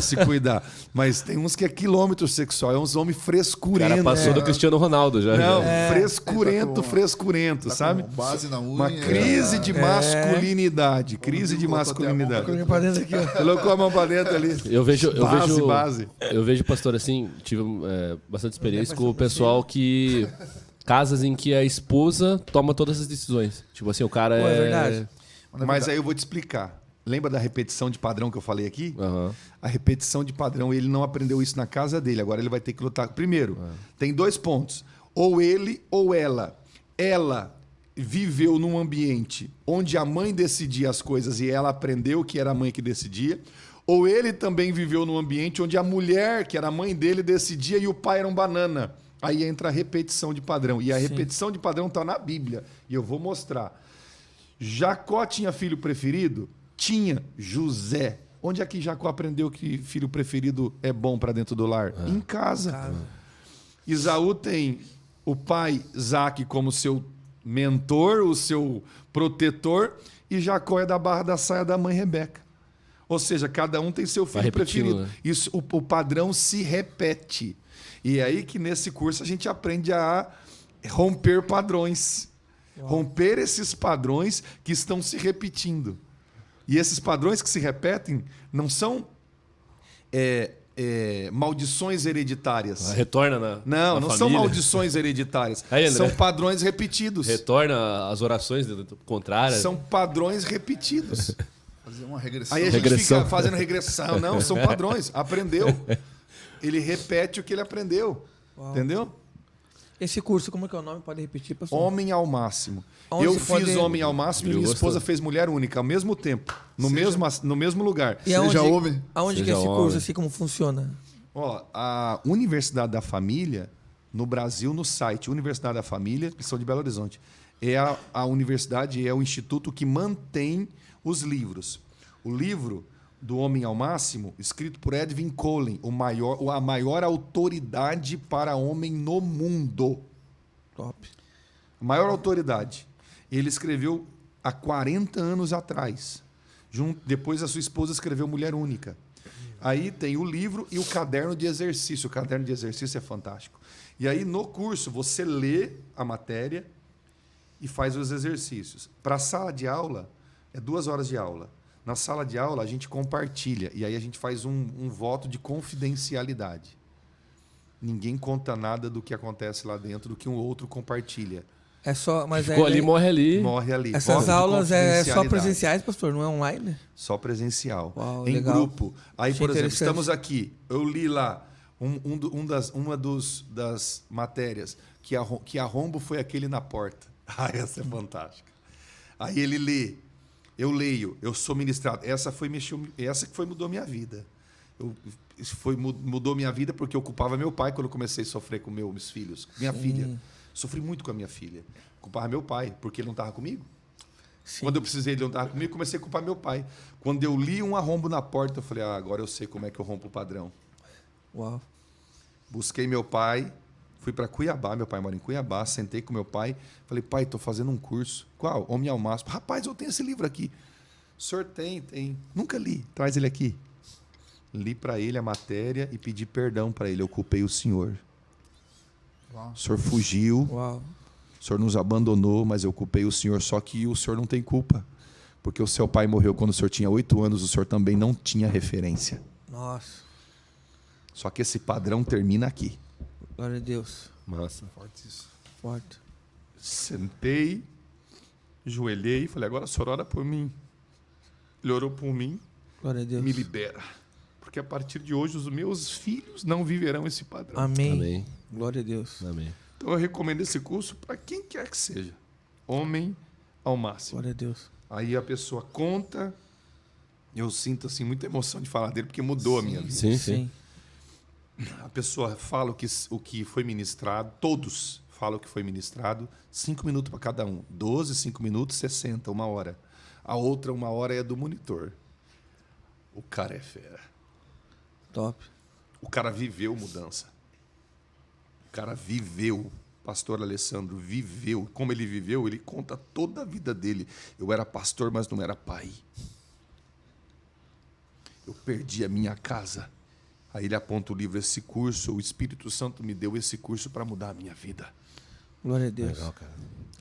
se cuidar. Mas tem uns que é quilômetro sexual. É uns homens O frescurentos. cara passou do Cristiano Ronaldo já. Não, já. frescurento, Tá sabe? com base na unha. Uma crise de masculinidade. Crise de masculinidade. Coloquei pra dentro aqui, ó. Colocou a mão pra dentro ali. Base. Eu vejo, pastor, assim, tive bastante experiência com o pessoal que... Casas em que a esposa toma todas as decisões. Tipo assim, o cara Pô, é verdade. Mas aí eu vou te explicar. Lembra da repetição de padrão que eu falei aqui? Aham. A repetição de padrão, ele não aprendeu isso na casa dele. Agora ele vai ter que lutar. Primeiro, tem 2 pontos. Ou ele ou ela. Ela viveu num ambiente onde a mãe decidia as coisas e ela aprendeu que era a mãe que decidia. Ou ele também viveu num ambiente onde a mulher, que era a mãe dele, decidia e o pai era um banana. Aí entra a repetição de padrão. E a repetição de padrão está na Bíblia. E eu vou mostrar. Jacó tinha filho preferido? Tinha. José. Onde é que Jacó aprendeu que filho preferido é bom para dentro do lar? Em casa. Esaú tem o pai Isaac como seu mentor, o seu protetor. E Jacó é da barra da saia da mãe Rebeca. Ou seja, cada um tem seu filho preferido. Né? Isso, o padrão se repete. E é aí que nesse curso a gente aprende a romper padrões. Uau. Romper esses padrões que estão se repetindo. E esses padrões que se repetem não são maldições hereditárias. Retorna na Não família. São maldições hereditárias. Aí, são padrões repetidos. Retorna as orações contrárias. São padrões repetidos. Fazer uma regressão. Aí a gente fica fazendo regressão. Não, são padrões. Aprendeu. Ele repete o que ele aprendeu. Uau. Entendeu? Esse curso, como é que é o nome? Pode repetir, pastor? Homem ao Máximo. Onde eu fiz Homem ao Máximo e minha esposa fez Mulher Única ao mesmo tempo, no mesmo lugar. E Seja homem. Aonde que é esse curso, assim, como funciona? Ó, a Universidade da Família, no Brasil, no site Universidade da Família, que são de Belo Horizonte, é a universidade, é o instituto que mantém os livros. O livro do Homem ao Máximo, escrito por Edwin Collins, a maior autoridade para homem no mundo. Top. A maior autoridade. Ele escreveu há 40 anos atrás. Depois a sua esposa escreveu Mulher Única. Aí tem o livro e o caderno de exercício. O caderno de exercício é fantástico. E aí no curso você lê a matéria e faz os exercícios. Para a sala de aula, é 2 horas de aula. Na sala de aula, a gente compartilha. E aí a gente faz um voto de confidencialidade. Ninguém conta nada do que acontece lá dentro, do que um outro compartilha. É só, mas ficou ali, morre ali. Morre ali. Essas aulas é só presenciais, pastor? Não é online? Só presencial. Uau, em legal. Grupo. Aí, por exemplo, estamos aqui. Eu li lá uma das matérias que arrombo foi aquele na porta. Ah, essa é fantástica. Aí ele lê. Eu leio, eu sou ministrado. Essa que mudou minha vida. Mudou minha vida porque eu culpava meu pai quando eu comecei a sofrer com meus filhos. Minha filha. Sofri muito com a minha filha. Culpava meu pai, porque ele não estava comigo. Sim. Quando eu precisei, ele não estava comigo, comecei a culpar meu pai. Quando eu li um arrombo na porta, eu falei, agora eu sei como é que eu rompo o padrão. Uau. Busquei meu pai, fui para Cuiabá, meu pai mora em Cuiabá, sentei com meu pai, falei, pai, estou fazendo um curso. Qual? Homem ao Máximo. Rapaz, eu tenho esse livro aqui. O senhor tem. Nunca li. Traz ele aqui. Li para ele a matéria e pedi perdão para ele. Eu culpei o senhor. Uau. O senhor fugiu. Uau. O senhor nos abandonou, mas eu culpei o senhor. Só que o senhor não tem culpa. Porque o seu pai morreu quando o senhor tinha 8 anos. O senhor também não tinha referência. Nossa. Só que esse padrão termina aqui. Glória a Deus. Massa. Forte isso. Forte. Sentei, joelhei e falei, agora o senhor ora por mim. Ele orou por mim. Glória a Deus. Me libera. Porque a partir de hoje os meus filhos não viverão esse padrão. Amém. Amém. Glória a Deus. Amém. Então eu recomendo esse curso para quem quer que seja. Homem ao Máximo. Glória a Deus. Aí a pessoa conta. Eu sinto assim muita emoção de falar dele porque mudou a minha vida. Sim. A pessoa fala o que foi ministrado, todos falam o que foi ministrado, 5 minutos para cada um. 12, 5 minutos, 60, 1 hora. A outra 1 hora é do monitor. O cara é fera. Top. O cara viveu mudança. O cara viveu. Pastor Alessandro viveu. Como ele viveu, ele conta toda a vida dele. Eu era pastor, mas não era pai. eu perdi a minha casa. Aí ele aponta o livro, esse curso, o Espírito Santo me deu esse curso para mudar a minha vida. Glória a Deus. Legal, cara.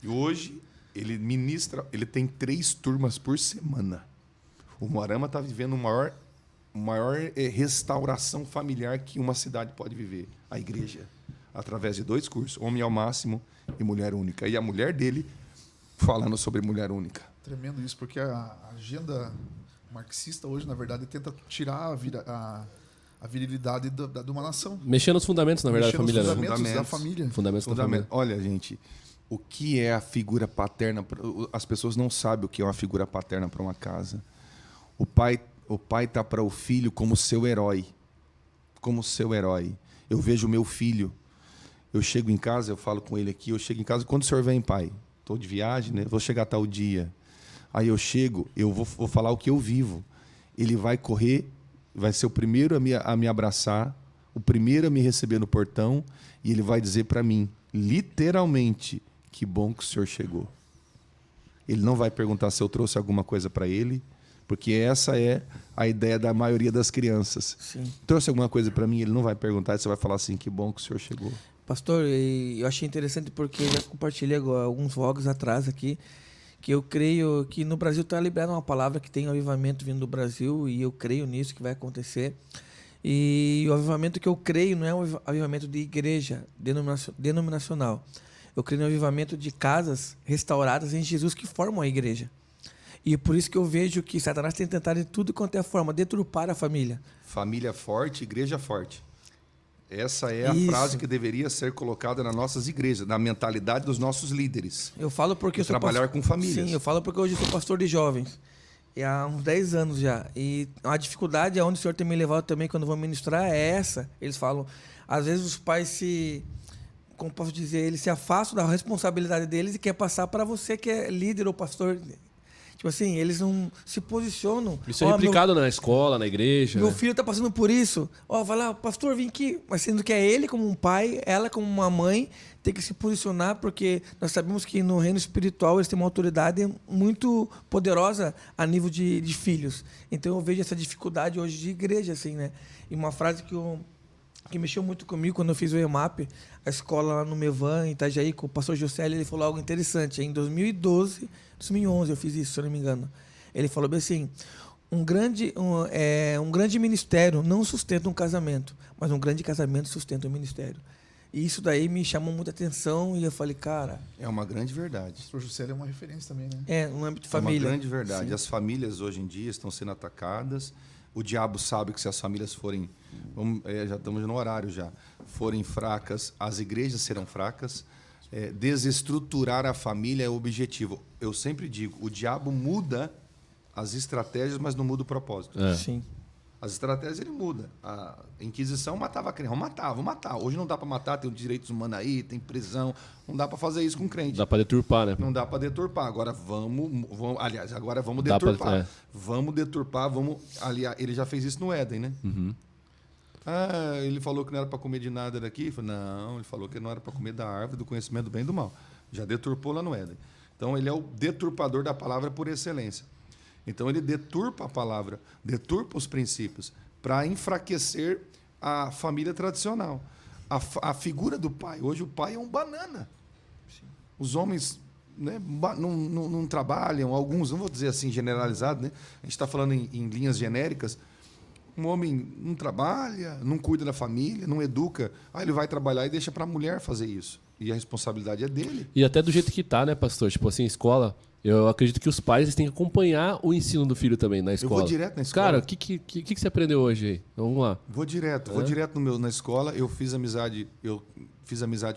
E hoje ele ministra, ele tem 3 turmas por semana. O Moarama está vivendo maior restauração familiar que uma cidade pode viver. A igreja, através de 2 cursos, Homem ao Máximo e Mulher Única. E a mulher dele falando sobre Mulher Única. Tremendo isso, porque a agenda marxista hoje, na verdade, tenta tirar a virilidade de uma nação. Mexendo nos fundamentos, na verdade, da Mexer nos família. Né? fundamentos da família. Fundamentos da família. Olha, gente, o que é a figura paterna? As pessoas não sabem o que é uma figura paterna para uma casa. O pai tá para o filho como seu herói. Como seu herói. Eu vejo o meu filho. Eu chego em casa, eu falo com ele aqui, eu chego em casa, quando o senhor vem, pai? Estou de viagem, né? Vou chegar tal dia. Aí eu chego, eu vou falar o que eu vivo. Ele vai correr, vai ser o primeiro a me abraçar, o primeiro a me receber no portão, e ele vai dizer para mim, literalmente, que bom que o senhor chegou. Ele não vai perguntar se eu trouxe alguma coisa para ele, porque essa é a ideia da maioria das crianças. Sim. Trouxe alguma coisa para mim, ele não vai perguntar, você vai falar assim, que bom que o senhor chegou. Pastor, eu achei interessante porque eu já compartilhei alguns vlogs atrás aqui, que eu creio que no Brasil está liberada uma palavra que tem um avivamento vindo do Brasil, e eu creio nisso que vai acontecer. E o avivamento que eu creio não é um avivamento de igreja denominacional. Eu creio no avivamento de casas restauradas em Jesus que formam a igreja. E por isso que eu vejo que Satanás tem tentado de tudo quanto é forma deturpar a família. Família forte, igreja forte. Essa é a Isso. frase que deveria ser colocada nas nossas igrejas, na mentalidade dos nossos líderes. Eu falo porque eu sou trabalhar com famílias. Sim, eu falo porque hoje eu sou pastor de jovens. E há uns 10 anos já. E a dificuldade aonde o Senhor tem me levado também quando eu vou ministrar é essa. Eles falam, às vezes os pais como posso dizer, eles se afastam da responsabilidade deles e quer passar para você que é líder ou pastor. Tipo assim, eles não se posicionam. Isso é replicado na escola, na igreja. Meu né? filho está passando por isso. Vai lá, pastor, vem aqui. Mas sendo que é ele como um pai, ela como uma mãe, tem que se posicionar, porque nós sabemos que no reino espiritual eles têm uma autoridade muito poderosa a nível de filhos. Então eu vejo essa dificuldade hoje de igreja, assim, né? E uma frase que mexeu muito comigo quando eu fiz o EMAP, a escola lá no Mevan, em Itajaí, com o pastor Jocelyn, ele falou algo interessante. Em 2011 eu fiz isso, se eu não me engano. Ele falou bem assim, um grande ministério não sustenta um casamento, mas um grande casamento sustenta um ministério. E isso daí me chamou muita atenção e eu falei, cara... É uma grande verdade. O pastor Juscelio é uma referência também, né? No âmbito de família. É uma grande verdade. Sim. As famílias hoje em dia estão sendo atacadas. O diabo sabe que se as famílias forem... já estamos no horário já. Forem fracas, as igrejas serão fracas. Desestruturar a família é o objetivo. Eu sempre digo, o diabo muda as estratégias, mas não muda o propósito. Sim. As estratégias ele muda. A Inquisição matava a crente. Vamos matar. Hoje não dá para matar, tem os direitos humanos aí, tem prisão. Não dá para fazer isso com crente. Dá para deturpar, né? Não dá para deturpar. Agora vamos Dá deturpar. Vamos deturpar, aliás, ele já fez isso no Éden, né? Uhum. Ele falou que não era para comer de nada daqui. Não, ele falou que não era para comer da árvore do conhecimento do bem e do mal. Já deturpou lá no Éden. Então, ele é o deturpador da palavra por excelência. Então, ele deturpa a palavra, deturpa os princípios, para enfraquecer a família tradicional. A figura do pai. Hoje, o pai é um banana. Sim. Os homens, né, não trabalham, alguns, não vou dizer assim generalizado, né? A gente está falando em linhas genéricas. Um homem não trabalha, não cuida da família, não educa. Ele vai trabalhar e deixa para a mulher fazer isso. E a responsabilidade é dele. E até do jeito que tá, né, pastor? Tipo assim, escola... Eu acredito que os pais têm que acompanhar o ensino do filho também na escola. Eu vou direto na escola. Cara, o que você aprendeu hoje aí? Vamos lá. Vou direto na escola. Eu fiz amizade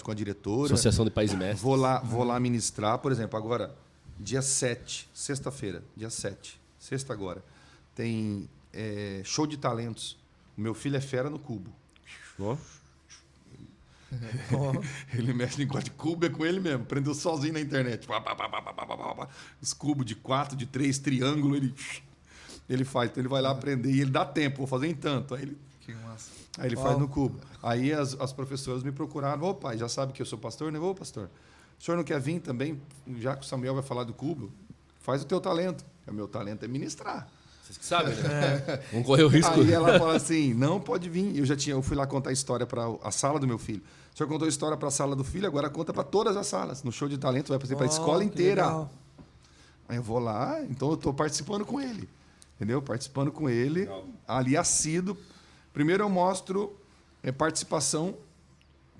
com a diretora. Associação de Pais e Mestres. Vou lá ministrar. Por exemplo, agora, dia 7, sexta-feira, dia 7, sexta agora, tem show de talentos. O meu filho é fera no cubo. Ó. Ele mexe em de cubo, é com ele mesmo. Prendeu sozinho na internet. Os cubos de 4, de 3, triângulo, ele faz. Então ele vai lá aprender e ele dá tempo. Vou fazer em tanto. Aí ele faz no cubo. Aí as professoras me procuraram. Ô pai, já sabe que eu sou pastor, né? Ô pastor, o senhor não quer vir também? Já que o Samuel vai falar do cubo, faz o teu talento. O meu talento é ministrar. Vocês que sabem, né? Vamos correr o risco. Aí ela fala assim, não pode vir. Eu fui lá contar a história para a sala do meu filho. O senhor contou a história para a sala do filho, agora conta para todas as salas. No show de talento vai para a escola inteira. Legal. Aí eu vou lá, então eu estou participando com ele. Entendeu? Participando com ele, ali assíduo. Primeiro eu mostro participação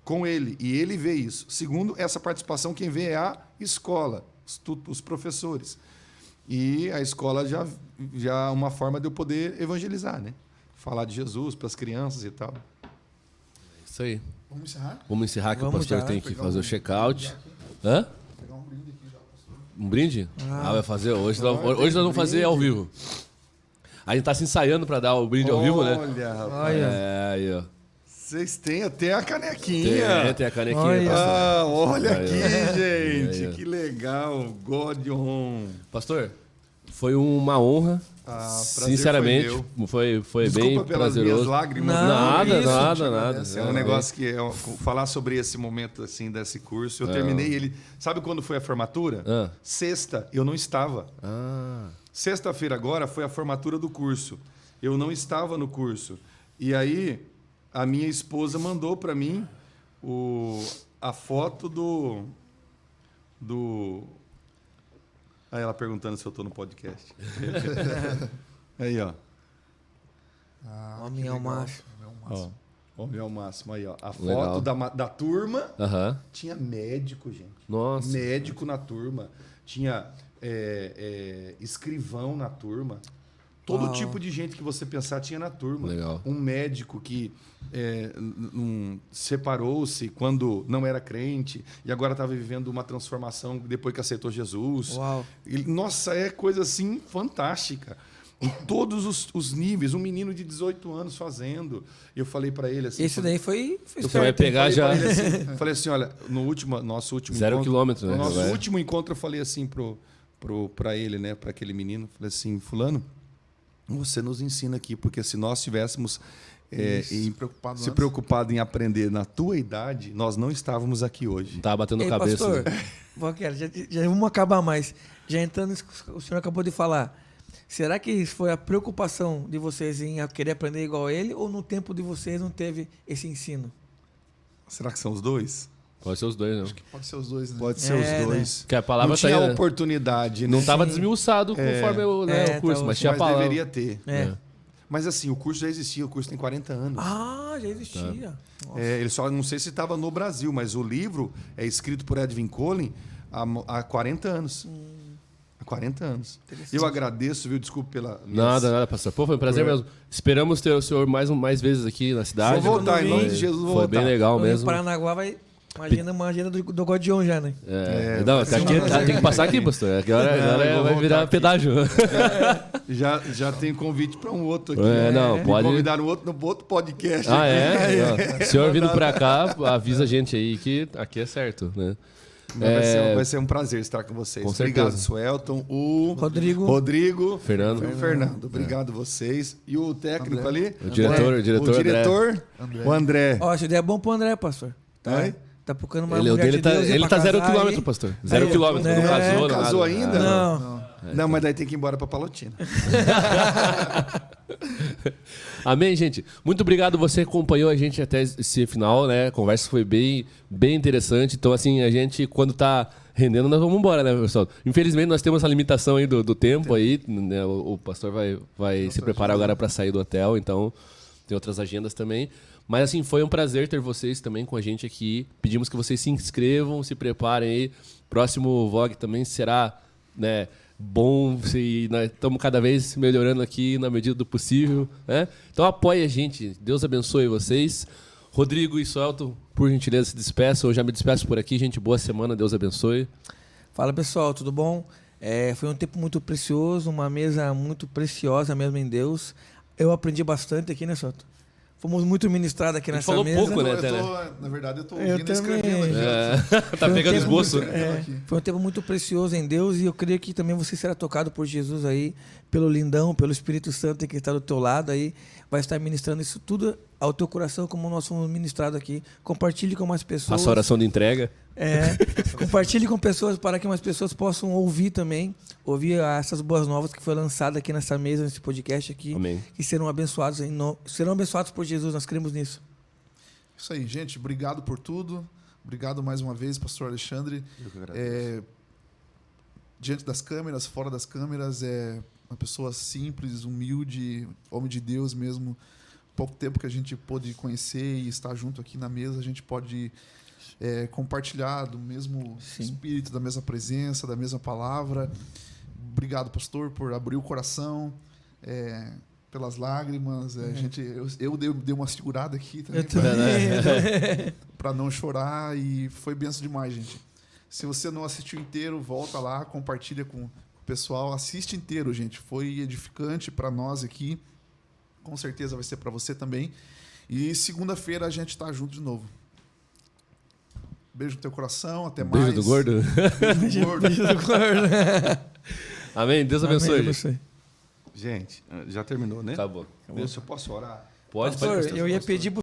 com ele, e ele vê isso. Segundo, essa participação quem vê é a escola, os professores. E a escola já é uma forma de eu poder evangelizar, né? Falar de Jesus para as crianças e tal. Isso aí. Vamos encerrar? Vamos encerrar que o Vamos pastor já, tem que pegar fazer o um check-out. brinde Hã? Pegar um brinde aqui já, pastor. Um brinde? Vai fazer hoje. Hoje nós vamos fazer ao vivo. A gente tá se ensaiando para dar o brinde ao vivo, né? Olha, rapaz. Olha. É, aí, ó. Vocês têm até a canequinha. Tem a canequinha. Olha. Pastor. Olha Aí, aqui, gente. Aí, ó. Que legal. God on. Pastor, foi uma honra. Prazer Sinceramente, foi foi Desculpa bem pelas prazeroso. minhas lágrimas. Não, Nada, isso, nada. É um negócio que falar sobre esse momento assim desse curso. Eu terminei ele. Sabe quando foi a formatura? Ah. Sexta, eu não estava. Ah, Sexta-feira agora foi a formatura do curso. Eu não estava no curso. E aí a minha esposa mandou para mim a foto do aí ela perguntando se eu estou no podcast. Aí, ó. Homem ao macho. Ó, homem ao máximo aí, ó. A Legal. foto da turma aham. tinha médico, gente. Nossa. Médico na turma. Tinha escrivão na turma. Todo Uau. tipo de gente que você pensar tinha na turma. Legal. Um médico que separou-se quando não era crente e agora estava vivendo uma transformação depois que aceitou Jesus. Uau. Nossa, é coisa assim fantástica. Em todos os níveis. Um menino de 18 anos fazendo. Eu falei para ele assim... Esse daí foi Você vai esperto. pegar já. Falei assim, olha, nosso último 0 encontro... quilômetro, né? No nosso Vai. último encontro eu falei assim para ele, né, para aquele menino, falei assim, fulano, você nos ensina aqui, porque se nós tivéssemos se preocupado em aprender na tua idade, nós não estávamos aqui hoje. Não tava batendo Ei, cabeça. pastor, né? Valquer, já vamos acabar mais. Já entrando nisso que o senhor acabou de falar. Será que foi a preocupação de vocês em querer aprender igual a ele, ou no tempo de vocês não teve esse ensino? Será que são os dois? Pode ser os dois, não. Pode ser os dois, né? Pode ser os dois. Que a palavra Não tinha tá aí, né? oportunidade, Não né? estava desmiuçado conforme o curso, tava- mas tinha a Mas palavra. deveria ter. É. Mas assim, o curso já existia, o curso tem 40 anos. Ah, já existia. Nossa. Ele só não sei se estava no Brasil, mas o livro é escrito por Edwin Collin há 40 anos. Há 40 anos. Eu agradeço, viu? Desculpe pela... Nada, pastor. Pô, foi um prazer mesmo. Esperamos ter o senhor mais vezes aqui na cidade. Vou voltar, em nome Foi- de Jesus, vou Foi voltar. bem legal Quando ir mesmo. para Paranaguá vai... Imagina uma agenda do Godion já, né? Não, vai ser tem que passar aqui, pastor. Agora eu vou vai voltar virar aqui. pedágio. Já tem convite para um outro aqui. Não, Me pode. convidaram no outro podcast. Ah, é? Não. O senhor vindo pra cá, avisa a gente aí que aqui é certo, né? Vai ser um prazer estar com vocês. Com Obrigado, certeza. Suelton. Rodrigo. Fernando. E o Fernando. Obrigado vocês. E o técnico ali? O diretor o André. Ó, essa ideia é bom pro André, pastor. Oi? Tá procurando uma Ele, o mulher dele de tá, Deus aí ele pra tá 0 casar quilômetro, aí. pastor. 0 Aí, quilômetro. Não né? casou, Não casou nada. ainda? Não. Não, mas daí tem que ir embora para Palotina. Amém, gente? Muito obrigado você que acompanhou a gente até esse final, né? A conversa foi bem interessante. Então, assim, a gente, quando tá rendendo, nós vamos embora, né, pessoal? Infelizmente, nós temos essa limitação aí do tempo aí, né? O pastor vai se preparar agora para sair do hotel, então tem outras agendas também. Mas, assim, foi um prazer ter vocês também com a gente aqui. Pedimos que vocês se inscrevam, se preparem aí. Próximo vlog também será, né, bom, se nós estamos cada vez melhorando aqui na medida do possível, né? Então apoie a gente, Deus abençoe vocês. Rodrigo e Suelton, por gentileza, se despeçam. Eu já me despeço por aqui, gente. Boa semana, Deus abençoe. Fala, pessoal, tudo bom? Foi um tempo muito precioso, uma mesa muito preciosa mesmo em Deus. Eu aprendi bastante aqui, né, Soto? Fomos muito ministrados aqui A gente nessa falou mesa. pouco, né? Na verdade, eu tô Eu ouvindo e escrevendo também. aqui. Tá pegando esboço. Foi um tempo muito precioso em Deus e eu creio que também você será tocado por Jesus aí, pelo lindão, pelo Espírito Santo que está do teu lado aí, vai estar ministrando isso tudo ao teu coração, como nós fomos ministrados aqui. Compartilhe com mais pessoas. Faça oração de entrega. Compartilhe com pessoas para que mais pessoas possam ouvir também. Ouvir essas boas novas que foi lançada aqui nessa mesa, nesse podcast aqui. Amém. Que serão abençoados, serão abençoados por Jesus. Nós cremos nisso. Isso aí, gente. Obrigado por tudo. Obrigado mais uma vez, pastor Alexandre. Eu que agradeço. Diante das câmeras, fora das câmeras, é uma pessoa simples, humilde, homem de Deus mesmo. Pouco tempo que a gente pôde conhecer e estar junto aqui na mesa, a gente pode compartilhar do mesmo espírito, da mesma presença, da mesma palavra. Obrigado, pastor, por abrir o coração, pelas lágrimas. Eu dei uma segurada aqui também para não chorar, e foi benção demais, gente. Se você não assistiu inteiro, volta lá, compartilha com o pessoal, assiste inteiro, gente. Foi edificante para nós aqui. Com certeza vai ser para você também. E segunda-feira a gente está junto de novo. Beijo no teu coração, até mais. Beijo do gordo. Beijo do gordo. Beijo do gordo. Amém. Deus abençoe. Amém, gente. Gente, já terminou, né? Acabou. Deus, eu posso orar? Pode, Pastor, pode. eu ia pedir